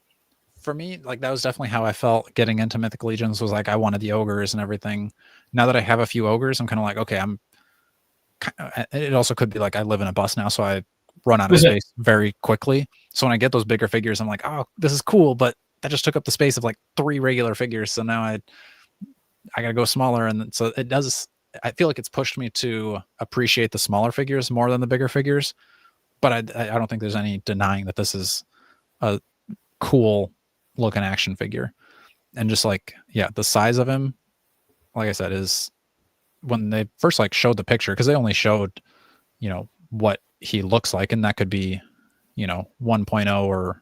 for me, like that was definitely how I felt getting into Mythic Legions, was like I wanted the ogres and everything. Now that I have a few ogres, I'm kind of like, okay, it also could be like I live in a bus now, so I run out of space very quickly. So when I get those bigger figures, I'm like, oh, this is cool, but that just took up the space of like 3 regular figures. So now I gotta go smaller, and so it does. I feel like it's pushed me to appreciate the smaller figures more than the bigger figures. But I don't think there's any denying that this is a cool looking action figure. And just like, yeah, the size of him, like I said, is when they first like showed the picture, because they only showed, what he looks like, and that could be, 1.0 or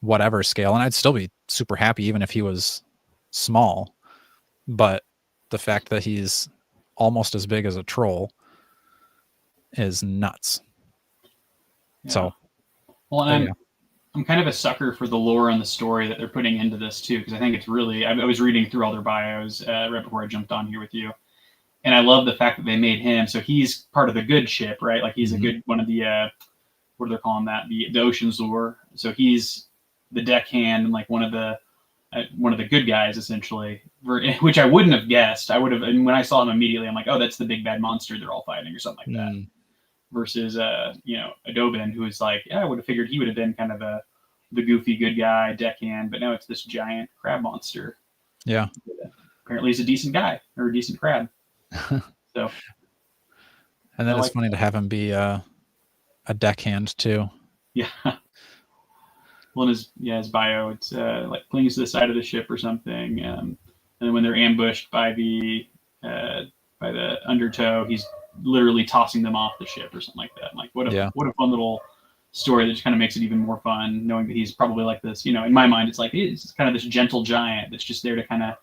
whatever scale, and I'd still be super happy even if he was small. But the fact that he's almost as big as a troll is nuts. Yeah. So, well, and I'm kind of a sucker for the lore and the story that they're putting into this too, because I think it's really. I was reading through all their bios right before I jumped on here with you, and I love the fact that they made him. So he's part of the good ship, right? Like he's a good one of the what are they calling that? The Ocean's Lure. So he's the deckhand and like one of the good guys essentially, which I wouldn't have guessed. I would have, and when I saw him immediately, I'm like, oh, that's the big bad monster they're all fighting or something like that. Versus Adobin, who is like, yeah, I would have figured he would have been kind of the goofy good guy deckhand, but now it's this giant crab monster. Yeah. Apparently he's a decent guy or a decent crab. So. And then it's funny to have him be a deckhand too. Yeah. Well, in his bio, it's like clings to the side of the ship or something, and then when they're ambushed by the undertow, he's literally tossing them off the ship or something like that. Like what a fun little story that just kind of makes it even more fun, knowing that he's probably like this. In my mind, it's like he's kind of this gentle giant that's just there to kind of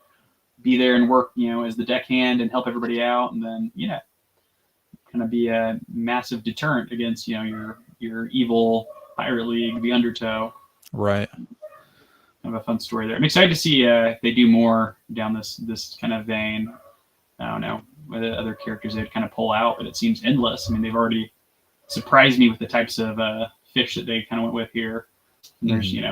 be there and work, as the deckhand and help everybody out, and then kind of be a massive deterrent against your evil pirate league, the undertow. Right. Kind of a fun story there. I'm excited to see if they do more down this kind of vein. I don't know whether other characters they'd kind of pull out, but it seems endless. I mean, they've already surprised me with the types of fish that they kind of went with here. And there's, you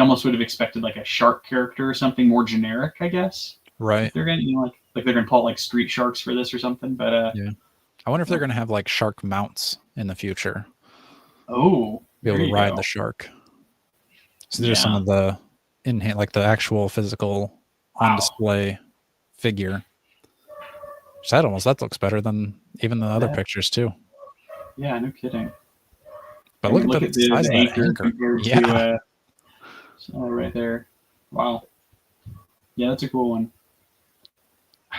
almost would have expected like a shark character or something more generic, I guess. Right. They're gonna, like they're gonna pull out like street sharks for this or something. But yeah, I wonder if they're gonna have like shark mounts in the future. Oh, be able to ride the shark. So there's some of the like the actual physical on display figure. That looks better than even the other pictures too. Yeah, no kidding. But look at the size of that anchor compared to right there. Wow. Yeah, that's a cool one.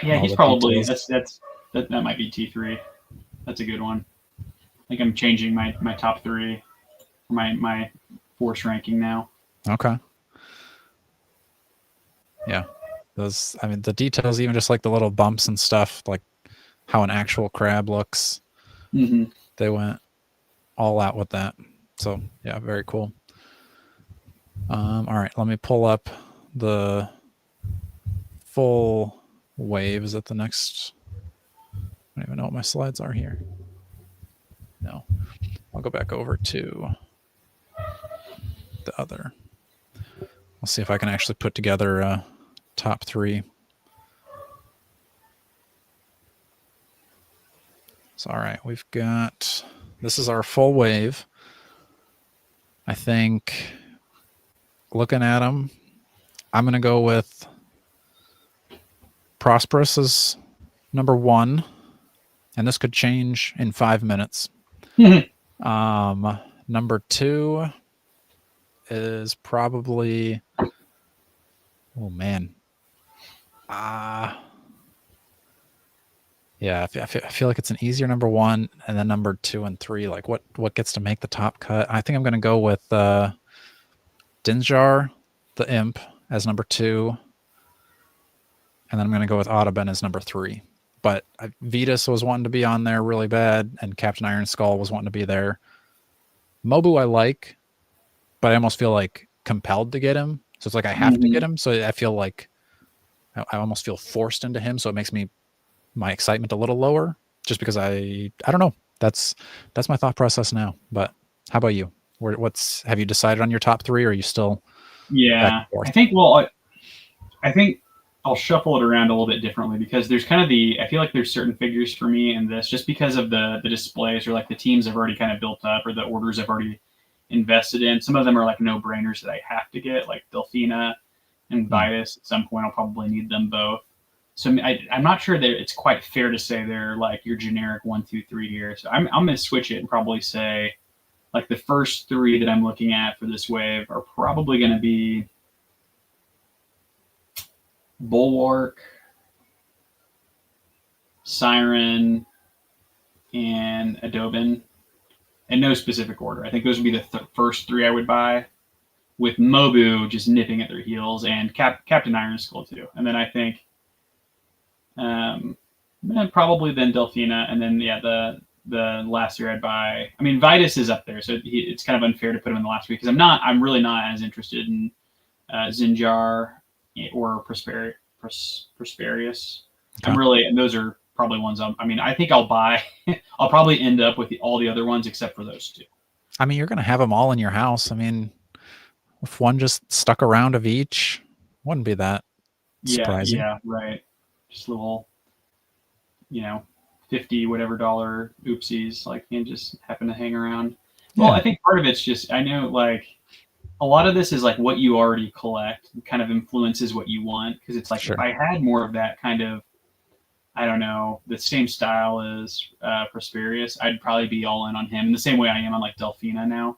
Yeah, he's probably that might be T3. That's a good one. I think I'm changing my top 3, my force ranking now. Okay. Yeah. The details, even just like the little bumps and stuff, like how an actual crab looks. They went all out with that. So yeah, very cool. All right, let me pull up the full wave. Is that the next? I don't even know what my slides are here. No, I'll go back over to the other. I'll see if I can actually put together a top 3. So, all right, we've got, this is our full wave. I think looking at them, I'm going to go with Prosperous as number 1, and this could change in 5 minutes. Number 2 is probably, oh man. Yeah, I feel like it's an easier number 1, and then number 2 and 3. Like what gets to make the top cut? I think I'm going to go with Dinjar, the Imp, as number 2, and then I'm going to go with Audubon as number 3. But Vetus was wanting to be on there really bad, and Captain Iron Skull was wanting to be there. Mobu I like, but I almost feel like compelled to get him. So it's like I have to get him. So I feel like I almost feel forced into him. So it makes my excitement a little lower, just because I don't know. That's my thought process now. But how about you? Have you decided on your top 3, or are you still back Yeah, and forth? I think I'll shuffle it around a little bit differently because there's kind of I feel like there's certain figures for me in this just because of the displays or like the teams I've already kind of built up or the orders I've already invested in. Some of them are like no brainers that I have to get, like Delphina and Vitus. At some point, I'll probably need them both. So I'm not sure that it's quite fair to say they're like your generic 1, 2, 3 here. So I'm going to switch it and probably say like the first 3 that I'm looking at for this wave are probably going to be Bulwark, Siren, and Adobin, in no specific order. I think those would be the first 3 I would buy, with Mobu just nipping at their heels, and Captain Iron Skull too. And then I think probably then Delphina, and then the last 3 I'd buy. I mean, Vitus is up there, so it's kind of unfair to put him in the last 3 because I'm really not as interested in Zinjar or Prosperius. Okay. And those are probably ones I think I'll buy. I'll probably end up with all the other ones except for those 2. I mean, you're going to have them all in your house. I mean, if one just stuck around of each, wouldn't be that surprising. Yeah, right. Just little, 50 whatever dollar oopsies, like, and just happen to hang around. Well, I think part of it's just, I know, like, a lot of this is like what you already collect kind of influences what you want. Because it's like, if I had more of that kind of, I don't know, the same style as Prosperius, I'd probably be all in on him in the same way I am on like Delphina now.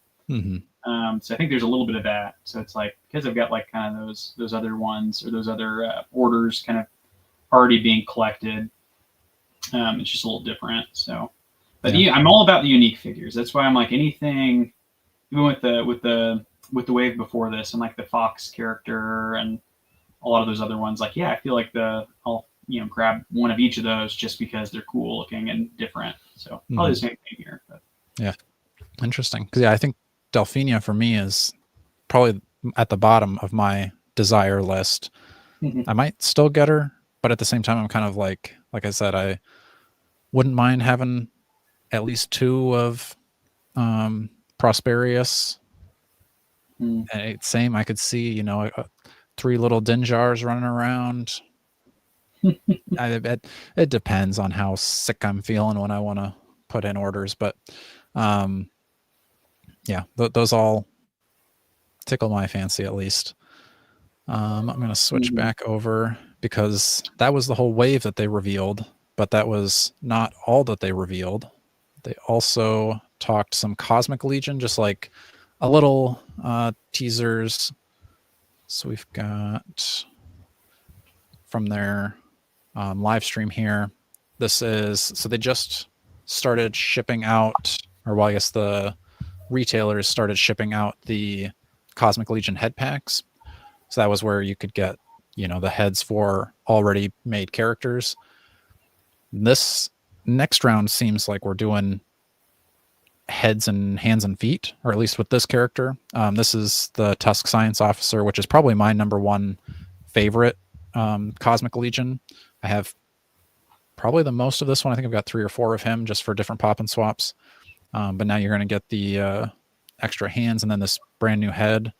So I think there's a little bit of that. So it's like, because I've got like kind of those other ones or those other orders kind of already being collected, it's just a little different. So, but I'm all about the unique figures. That's why I'm like anything, even with the wave before this and like the Fox character and a lot of those other ones, like, I feel like I'll grab one of each of those just because they're cool looking and different. So probably the same thing here. But. Yeah, interesting. Because I think Delphina for me is probably at the bottom of my desire list. I might still get her, but at the same time, I'm kind of like I said, I wouldn't mind having at least 2 of Prosperius. Same, I could see 3 little Dinjars running around. It depends on how sick I'm feeling when I want to put in orders, but those all tickle my fancy at least. I'm going to switch back over because that was the whole wave that they revealed, but that was not all that they revealed. They also talked some Cosmic Legion, just like a little teasers. So we've got from their live stream here. So they just started shipping out, or well, I guess the retailers started shipping out the Cosmic Legion head packs. So that was where you could get, the heads for already made characters. This next round seems like we're doing heads and hands and feet, or at least with this character. This is the Tusk Science Officer, which is probably my number 1 favorite Cosmic Legion. I have probably the most of this one. I think I've got 3 or 4 of him just for different pop and swaps. But now you're going to get the extra hands and then this brand new head.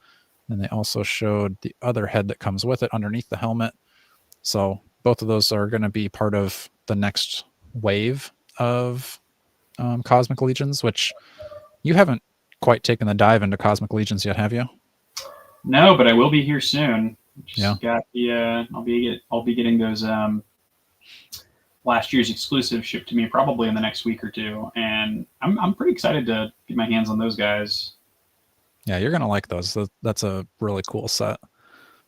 And they also showed the other head that comes with it underneath the helmet. So both of those are going to be part of the next wave of Cosmic Legions, which you haven't quite taken the dive into Cosmic Legions yet, have you? No, but I will be here soon. Got the I'll be getting those last year's exclusive shipped to me probably in the next week or 2, and I'm pretty excited to get my hands on those guys. Yeah, you're gonna like those. That's a really cool set.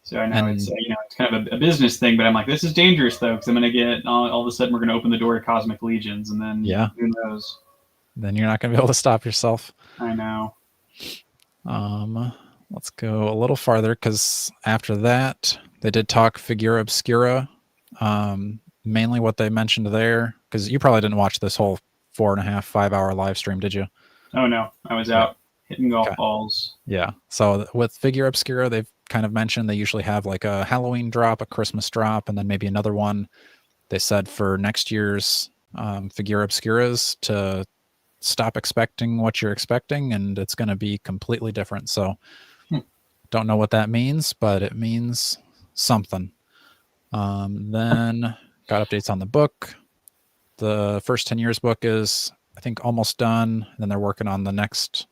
So I know it's kind of a business thing, but I'm like, this is dangerous though, because I'm gonna get all of a sudden we're gonna open the door to Cosmic Legions, and then who knows? Then you're not gonna be able to stop yourself. I know. Let's go a little farther because after that they did talk Figura Obscura. Mainly what they mentioned there, because you probably didn't watch this whole 4.5-5 hour live stream, did you? Oh no, I was out hitting golf balls. Yeah. So with Figura Obscura, they've kind of mentioned they usually have like a Halloween drop, a Christmas drop, and then maybe another one. They said for next year's Figura Obscuras to stop expecting what you're expecting, and it's going to be completely different. So don't know what that means, but it means something. Then got updates on the book. The first 10 years book is, I think, almost done. And then they're working on the next,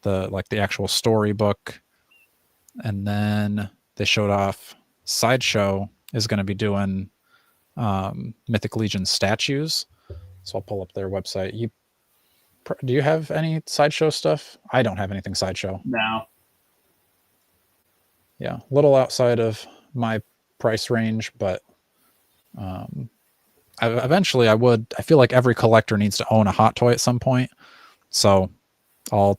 the actual story book. And then they showed off Sideshow is going to be doing Mythic Legions statues. So I'll pull up their website. Do you have any Sideshow stuff? I don't have anything Sideshow. No. Yeah, a little outside of my price range, but eventually I feel like every collector needs to own a hot toy at some point. So the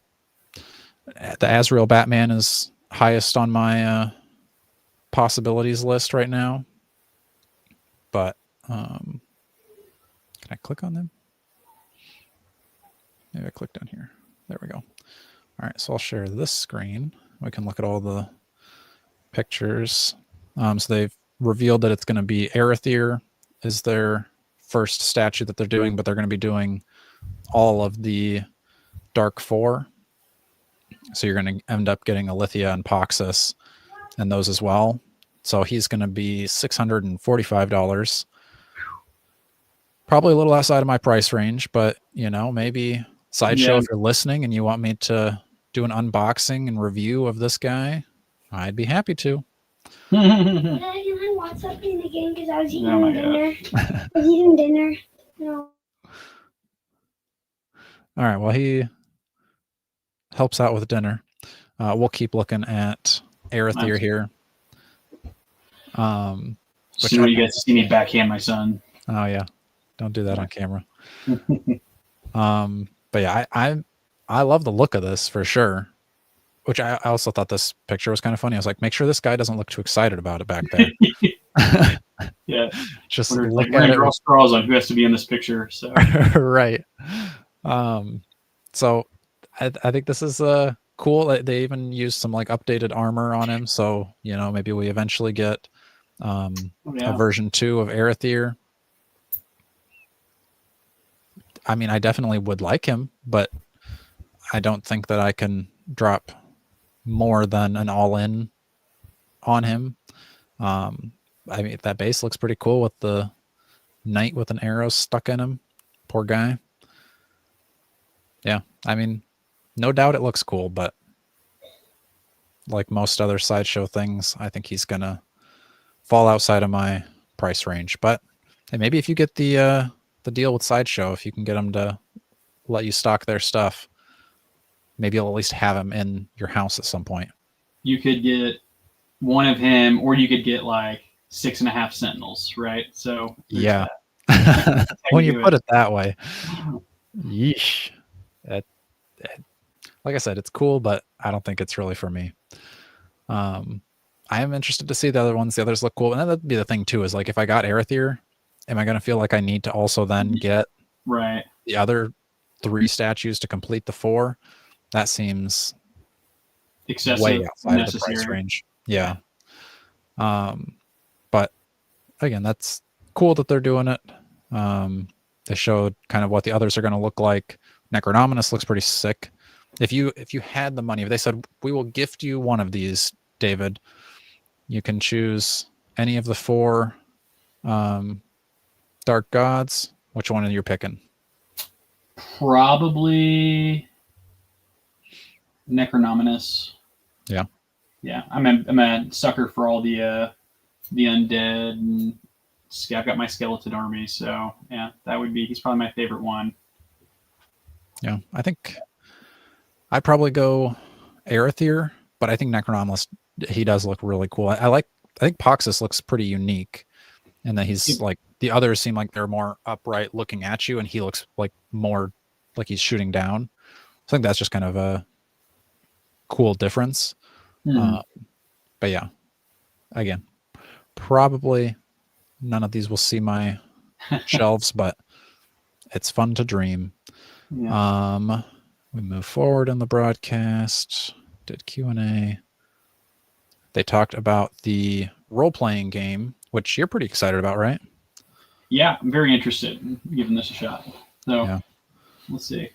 Azrael Batman is highest on my possibilities list right now. But can I click on them? Maybe I click down here. There we go. All right, so I'll share this screen. We can look at all the pictures. So they've revealed that it's going to be Arethyr is their first statue that they're doing, but they're going to be doing all of the Dark Four. So you're going to end up getting Alithia and Poxus and those as well. So he's going to be $645. Probably a little outside of my price range, but maybe Sideshow, if you're listening and you want me to do an unboxing and review of this guy, I'd be happy to. Can I watch something again? Because I was eating dinner. I was eating dinner. No. All right. Well, he helps out with dinner. We'll keep looking at Arethyr here. Soon you guys see me backhand my son. Oh yeah, don't do that on camera. But yeah, I love the look of this for sure. Which I also thought this picture was kind of funny. I was like, make sure this guy doesn't look too excited about it back there. Yeah, just we're look gonna at draw straws on who has to be in this picture. So right. So I think this is cool. They even used some like updated armor on him. So maybe we eventually get a version 2 of Arethyr. I mean, I definitely would like him, but I don't think that I can drop more than an all-in on him. I mean, that base looks pretty cool with the knight with an arrow stuck in him. Poor guy. Yeah, I mean, no doubt it looks cool, but like most other Sideshow things, I think he's gonna fall outside of my price range. But hey, maybe if you get the deal with Sideshow, if you can get them to let you stock their stuff, maybe you'll at least have him in your house at some point. You could get one of him, or you could get like 6.5 Sentinels, right? So yeah, when you put it that way, yeesh. Like I said, it's cool, but I don't think it's really for me. I am interested to see the other ones. The others look cool, and that'd be the thing too. Is like if I got Arethyr, am I going to feel like I need to also then get the other 3 statues to complete the 4? That seems excessive, way outside of the price range. Yeah. But again, that's cool that they're doing it. They showed kind of what the others are going to look like. Necronominus looks pretty sick. If you had the money, if they said, we will gift you one of these, David, you can choose any of the 4 Dark Gods. Which one are you picking? Probably Necronominus. Yeah. Yeah, I'm a sucker for all the undead, and I've got my skeleton army, so yeah, he's probably my favorite one. Yeah, I think I'd probably go Arethyr, but I think Necronominus, he does look really cool. I think Poxus looks pretty unique, and that he's like, the others seem like they're more upright looking at you, and he looks like more like he's shooting down. I think that's just kind of a cool difference. But yeah, again, probably none of these will see my shelves, but it's fun to dream. Yeah. We move forward in the broadcast, did Q&A. They talked about the role-playing game, which you're pretty excited about, right? Yeah, I'm very interested in giving this a shot. So let's see.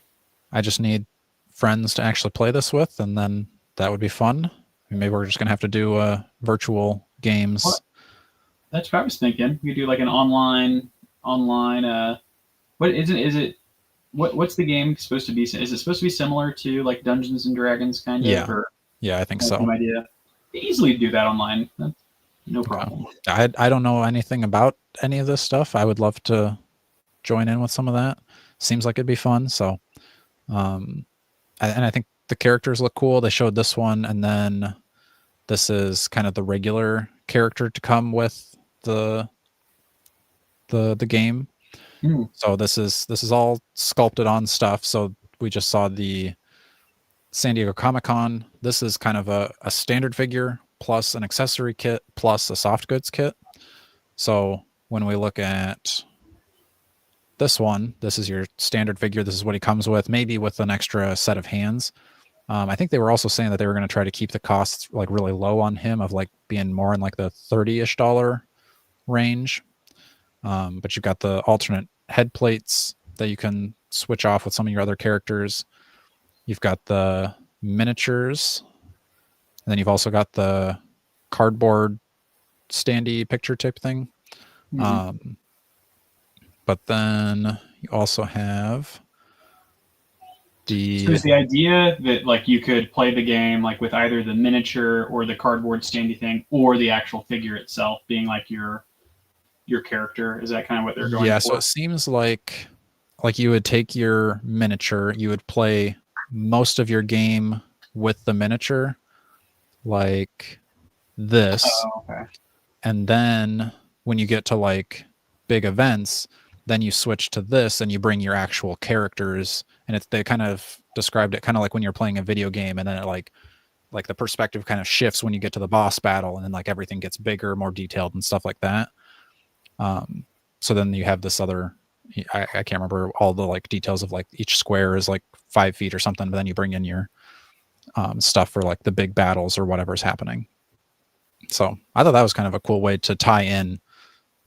I just need friends to actually play this with, and then that would be fun. Maybe we're just gonna have to do virtual games. What? That's what I was thinking. You do like an online. What is it? Is it what's the game supposed to be? Is it supposed to be similar to like Dungeons and Dragons kind of? Or yeah, I think so. Same idea. Easily do that online. That's no problem. I don't know anything about any of this stuff. I would love to join in with some of that. Seems like it'd be fun. So, and I think the characters look cool. They showed this one, and then this is kind of the regular character to come with the game. So this is all sculpted on stuff. So we just saw the San Diego Comic-Con. This is kind of a standard figure plus an accessory kit plus a soft goods kit. So when we look at this one, this is your standard figure. This is what he comes with, maybe with an extra set of hands. I think they were also saying that they were going to try to keep the costs like really low on him, of like being more in like the $30-ish range. But you've got the alternate head plates that you can switch off with some of your other characters. You've got the miniatures, and then you've also got the cardboard standee picture type thing. But then you also have So is the idea that like you could play the game like with either the miniature or the cardboard standee thing, or the actual figure itself being like your character? Is that kind of what they're going for? Yeah, so it seems like you would take your miniature, you would play most of your game with the miniature, like this. Oh, okay. And then when you get to like big events, then you switch to this and you bring your actual characters. And they kind of described it kind of like when you're playing a video game, and then it like the perspective kind of shifts when you get to the boss battle, and then like everything gets bigger, more detailed and stuff like that. So then you have this other, I can't remember all the like details of like each square is like 5 feet or something, but then you bring in your stuff for like the big battles or whatever's happening. So I thought that was kind of a cool way to tie in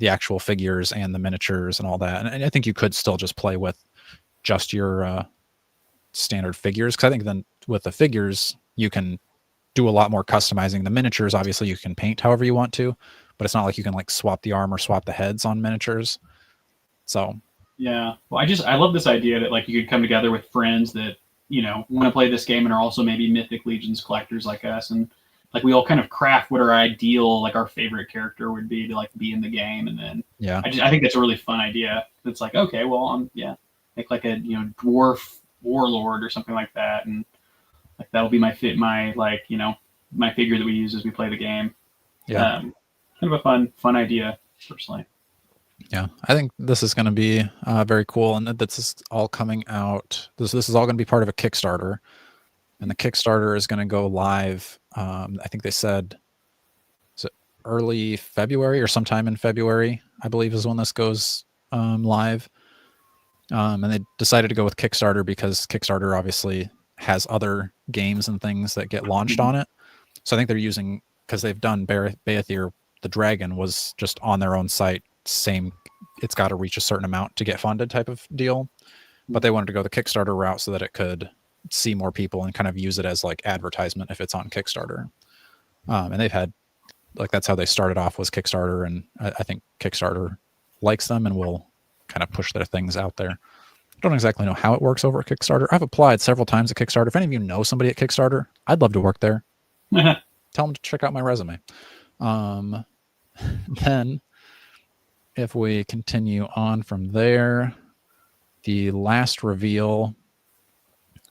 the actual figures and the miniatures and all that. And I think you could still just play with just your standard figures, because I think then with the figures you can do a lot more customizing. The miniatures, obviously, you can paint however you want to, but it's not like you can like swap the arm or swap the heads on miniatures. So yeah, well, I love this idea that like you could come together with friends that want to play this game and are also maybe Mythic Legions collectors like us, and like we all kind of craft what our ideal, like our favorite character would be to like be in the game. And then I think that's a really fun idea. It's like, okay, well, make like a dwarf warlord or something like that, and like that'll be my my figure that we use as we play the game. Kind of a fun idea, personally. Yeah, I think this is going to be very cool, and this is all coming out. This is all going to be part of a Kickstarter, and the Kickstarter is going to go live. I think they said early February or sometime in February, I believe, is when this goes live. And they decided to go with Kickstarter because Kickstarter obviously has other games and things that get launched on it. So I think they're using, because they've done Beathir the Dragon was just on their own site, same, it's got to reach a certain amount to get funded type of deal. But they wanted to go the Kickstarter route so that it could see more people and kind of use it as like advertisement if it's on Kickstarter. And they've had, like, that's how they started off, was Kickstarter. And I think Kickstarter likes them and will kind of push their things out there. I don't exactly know how it works over at Kickstarter. I've applied several times at Kickstarter. If any of you know somebody at Kickstarter, I'd love to work there. Tell them to check out my resume. Then if we continue on from there, the last reveal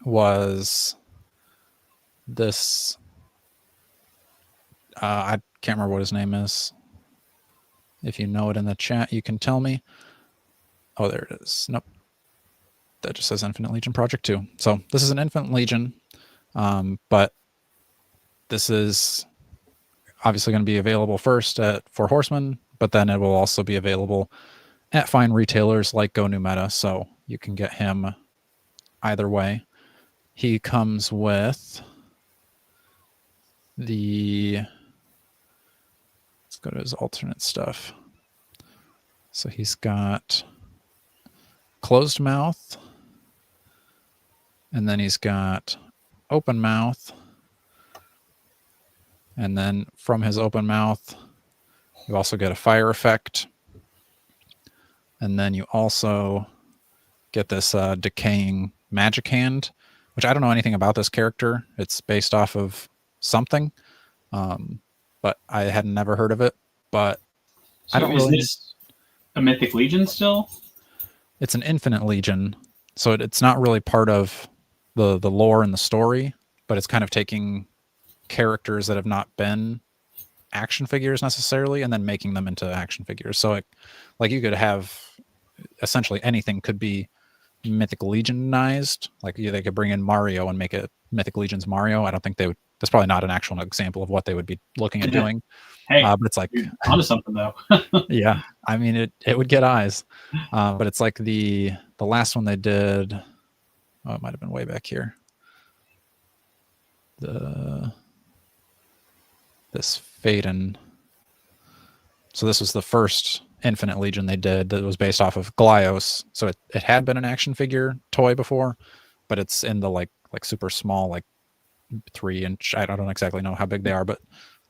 was this. I can't remember what his name is. If you know it in the chat, you can tell me. Oh, there it is. Nope. That just says Infinite Legion Project 2. So this is an Infinite Legion, but this is obviously going to be available first at Four Horsemen, but then it will also be available at fine retailers like Go New Meta, so you can get him either way. He comes with the... Let's go to his alternate stuff. So he's got Closed Mouth, And then he's got open mouth. And then from his open mouth, you also get a fire effect. And then you also get this decaying magic hand, which I don't know anything about this character. It's based off of something, but I had never heard of it. But so I don't is really. This a Mythic Legion still? It's an Infinite Legion, so it's not really part of the lore and the story, but it's kind of taking characters that have not been action figures necessarily and then making them into action figures. So like you could have essentially anything could be Mythic Legionized. Like they could bring in Mario and make it Mythic Legions Mario. I don't think they would. That's probably not an actual example of what they would be looking at doing. Hey, but it's like you're onto something though. yeah, I mean it would get eyes, but it's like the last one they did. Oh, it might have been way back here. This Faden. So this was the first Infinite Legion they did that was based off of Glios. So it had been an action figure toy before, but it's in the like super small, like 3-inch. I don't exactly know how big they are, but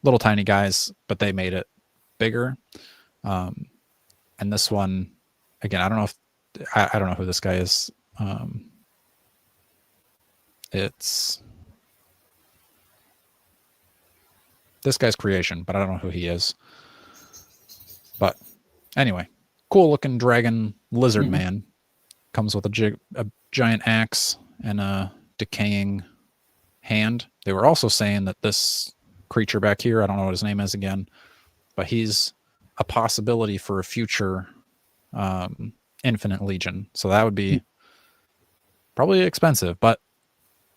little tiny guys, but they made it bigger. And this one, again, I don't know if I don't know who this guy is. It's this guy's creation, but I don't know who he is. But anyway, cool looking dragon lizard man. Comes with a giant axe and a decaying hand. They were also saying that this creature back here, I don't know what his name is again, but he's a possibility for a future Infinite Legion. So that would be probably expensive, but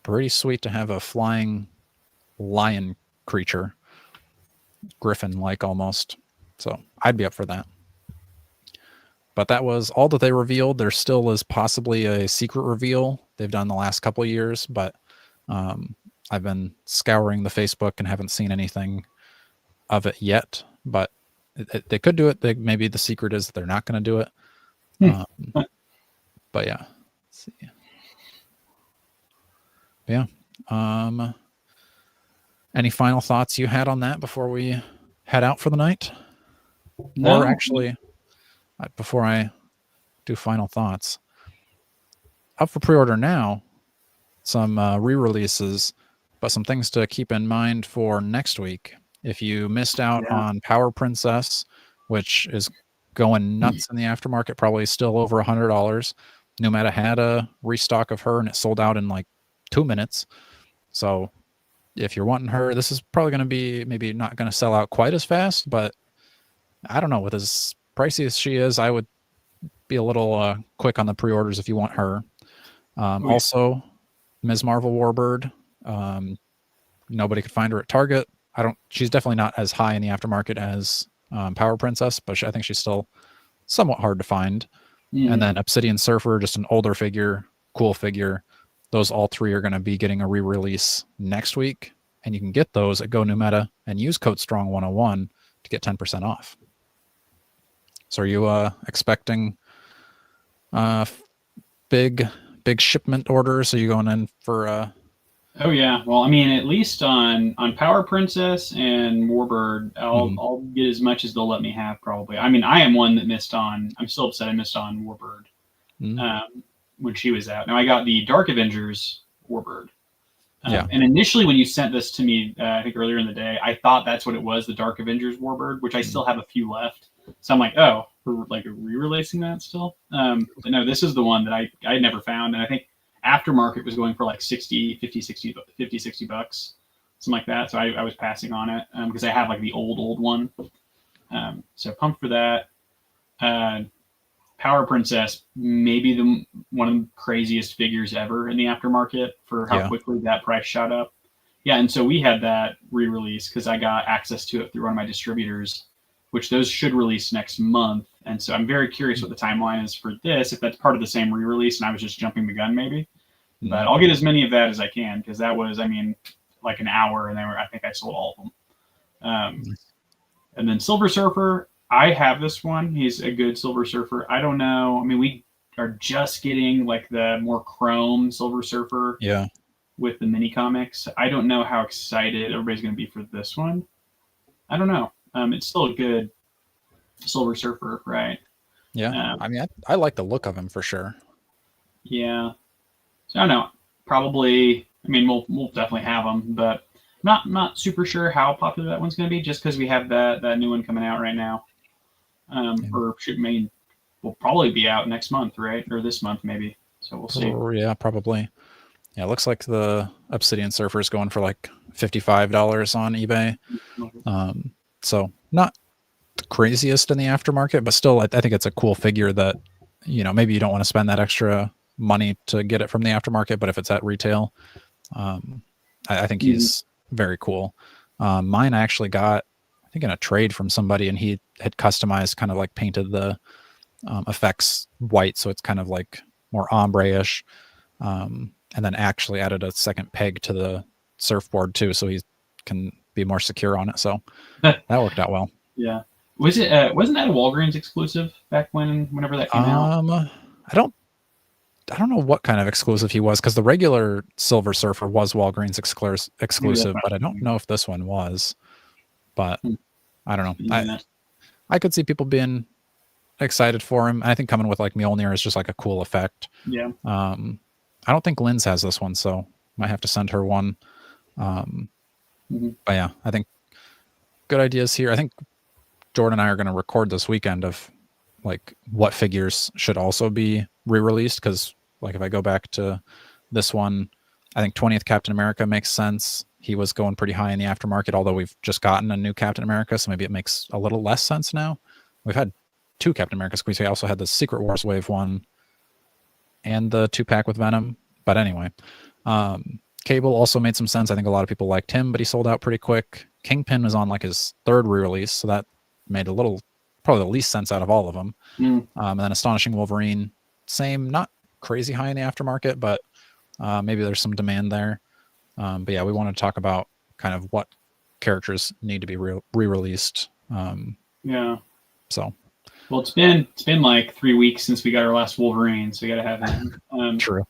pretty sweet to have a flying lion creature, griffin-like almost. So I'd be up for that. But that was all that they revealed. There still is possibly a secret reveal they've done the last couple of years, but I've been scouring the Facebook and haven't seen anything of it yet. But they could do it. Maybe the secret is they're not going to do it. But yeah, let's see. Yeah. Any final thoughts you had on that before we head out for the night? No. Or actually, before I do final thoughts, up for pre-order now, some re-releases, but some things to keep in mind for next week. If you missed out on Power Princess, which is going nuts in the aftermarket, probably still over $100. Numeta had a restock of her and it sold out in like 2 minutes. So if you're wanting her, this is probably going to be maybe not going to sell out quite as fast, but I don't know, with as pricey as she is, I would be a little quick on the pre-orders if you want her. Also, Ms. Marvel Warbird, nobody could find her at Target. She's definitely not as high in the aftermarket as Power Princess, but I think she's still somewhat hard to find. And then Obsidian Surfer, just an older figure, cool figure. Those all three are going to be getting a re-release next week, and you can get those at Go New Meta and use code STRONG101 to get 10% off. So are you expecting big shipment orders? Are you going in for Oh yeah, well, I mean, at least on Power Princess and Warbird, I'll get as much as they'll let me have. Probably. I mean, I am one that missed on. I'm still upset I missed on Warbird when she was out. Now I got the Dark Avengers Warbird. And initially, when you sent this to me, I think earlier in the day, I thought that's what it was, the Dark Avengers Warbird, which I still have a few left. So I'm like, oh, we're like re-releasing that still. But no, this is the one that I had never found, and I think aftermarket was going for like 60 bucks, something like that. So I was passing on it because I have like the old one. So pumped for that. Power Princess, maybe one of the craziest figures ever in the aftermarket for how quickly that price shot up. Yeah, and so we had that re-release because I got access to it through one of my distributors, which those should release next month. And so I'm very curious what the timeline is for this, if that's part of the same re-release and I was just jumping the gun maybe. But I'll get as many of that as I can because that was, I mean, like an hour and I think I sold all of them. And then Silver Surfer, I have this one. He's a good Silver Surfer. I don't know. I mean, we are just getting like the more chrome Silver Surfer. Yeah. With the mini comics. I don't know how excited everybody's going to be for this one. I don't know. It's still a good Silver Surfer, right? Yeah. I mean, I like the look of him for sure. Yeah. So I don't know. Probably. I mean, we'll definitely have them, but not super sure how popular that one's going to be. Just because we have that new one coming out right now, or should mean will probably be out next month, right? Or this month maybe. So we'll see. Yeah, probably. Yeah, it looks like the Obsidian Surfer is going for like $55 on eBay. So not the craziest in the aftermarket, but still, I think it's a cool figure that, maybe you don't want to spend that extra money to get it from the aftermarket, but if it's at retail, I think he's very cool. Mine I actually got, I think in a trade from somebody, and he had customized, kind of like painted the effects white, so it's kind of like more ombre-ish. And then actually added a second peg to the surfboard too, so he can be more secure on it. So that worked out well. Yeah. Wasn't that a Walgreens exclusive back whenever that came out? I don't know what kind of exclusive he was, because the regular Silver Surfer was Walgreens exclusive, but I don't know if this one was. But I don't know. Yeah. I could see people being excited for him. I think coming with like Mjolnir is just like a cool effect. Yeah. I don't think Lynn's has this one, so might have to send her one. But yeah, I think good ideas here. I think Jordan and I are going to record this weekend of like what figures should also be re-released, because like if I go back to this one, I think 20th Captain America makes sense. He was going pretty high in the aftermarket, although we've just gotten a new Captain America, so maybe it makes a little less sense now. We've had 2 Captain Americas. We also had the Secret Wars Wave 1 and the 2-pack with Venom. But anyway, Cable also made some sense. I think a lot of people liked him, but he sold out pretty quick. Kingpin was on like his 3rd re-release, so that made probably the least sense out of all of them. And then Astonishing Wolverine, same, not crazy high in the aftermarket, but maybe there's some demand there. But yeah, we want to talk about kind of what characters need to be re-released. Yeah. So. Well, it's been like 3 weeks since we got our last Wolverine, so we got to have him. True.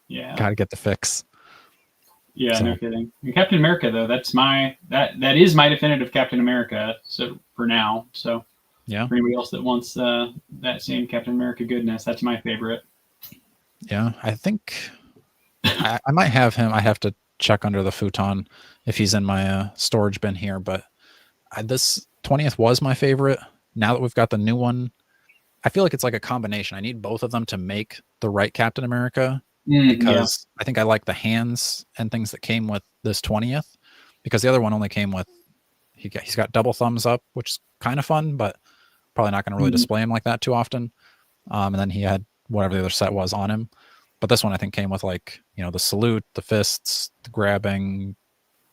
Yeah. Got to get the fix. Yeah, so. No kidding. And Captain America, though, that is my definitive Captain America. So for now, so yeah. For anybody else that wants that same Captain America goodness, that's my favorite. Yeah, I think I might have him. I have to check under the futon if he's in my storage bin here. But this 20th was my favorite. Now that we've got the new one, I feel like it's like a combination. I need both of them to make the right Captain America, because I think I like the hands and things that came with this 20th, because the other one only came with, he's got double thumbs up, which is kind of fun, but probably not going to really display him like that too often. And then he had whatever the other set was on him. But this one I think came with like, the salute, the fists, the grabbing,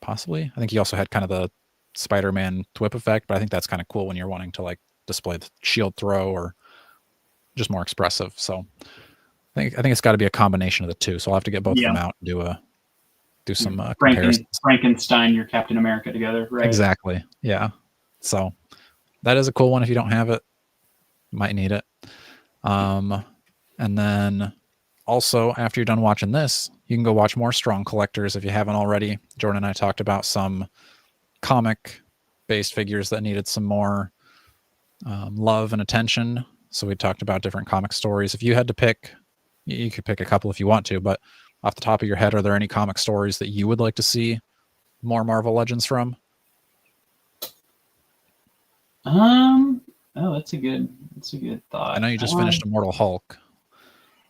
possibly. I think he also had kind of the Spider-Man thwip effect, but I think that's kind of cool when you're wanting to like display the shield throw or just more expressive. So I think it's got to be a combination of the two. So I'll have to get both of them out and do some comparisons. Frankenstein your Captain America together, right? Exactly. Yeah. So that is a cool one. If you don't have it, might need it. And then also, after you're done watching this, you can go watch more Strong Collectors if you haven't already. Jordan and I talked about some comic-based figures that needed some more love and attention. So we talked about different comic stories. If you had to pick, you could pick a couple if you want to, but off the top of your head, are there any comic stories that you would like to see more Marvel Legends from? Oh, that's a good thought. I know you just finished Immortal Hulk.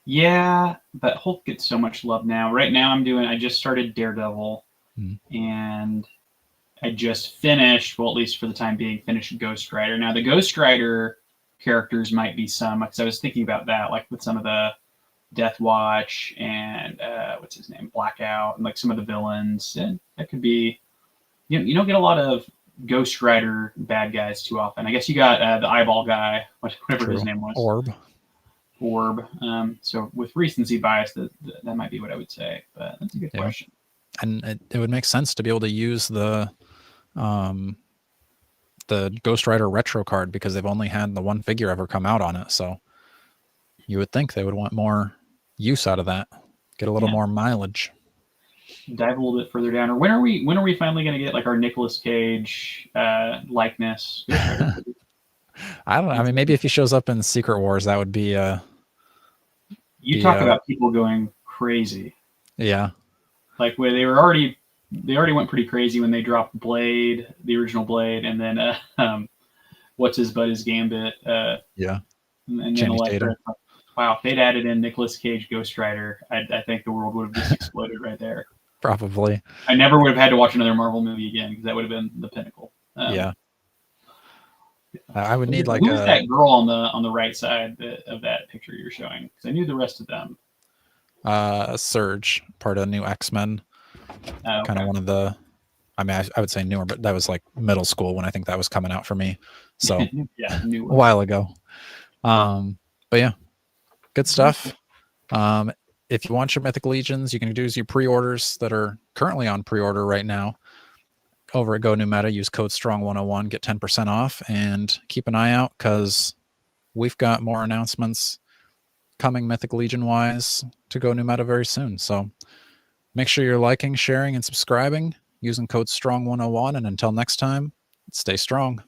Yeah, but Hulk gets so much love now. Right now I just started Daredevil, and I just finished, well, at least for the time being, finished Ghost Rider. Now, the Ghost Rider characters might be some, because I was thinking about that, like with some of the Death Watch and what's his name, Blackout, and like some of the villains. And that could be, you don't get a lot of Ghost Rider bad guys too often. I guess you got the eyeball guy, whatever his name was. Orb. So with recency bias, that might be what I would say. But that's a good question. And it would make sense to be able to use the Ghost Rider retro card, because they've only had the one figure ever come out on it. So you would think they would want more use out of that, get a little more mileage. Dive a little bit further down. Or when are we finally going to get like our Nicolas Cage likeness? I don't know. I mean, maybe if he shows up in Secret Wars, that would be you talk about people going crazy. Yeah. Like where they already went pretty crazy when they dropped Blade, the original Blade, and then what's his butt is Gambit. Yeah. And then Electra. Wow, if they'd added in Nicolas Cage Ghost Rider, I think the world would have just exploded right there. Probably. I never would have had to watch another Marvel movie again because that would have been the pinnacle. Yeah. I would need like who was that girl on the right side of that picture you're showing? Because I knew the rest of them. Surge, part of New X-Men. Okay. Kind of one of the, I mean, I would say newer, but that was like middle school when I think that was coming out for me. So yeah, a while ago. But yeah, good stuff. If you want your Mythic Legions, you can do your pre-orders that are currently on pre-order right now. Over at Go New Meta, use code STRONG101, get 10% off, and keep an eye out because we've got more announcements coming Mythic Legion wise to Go New Meta very soon. So make sure you're liking, sharing, and subscribing using code STRONG101. And until next time, stay strong.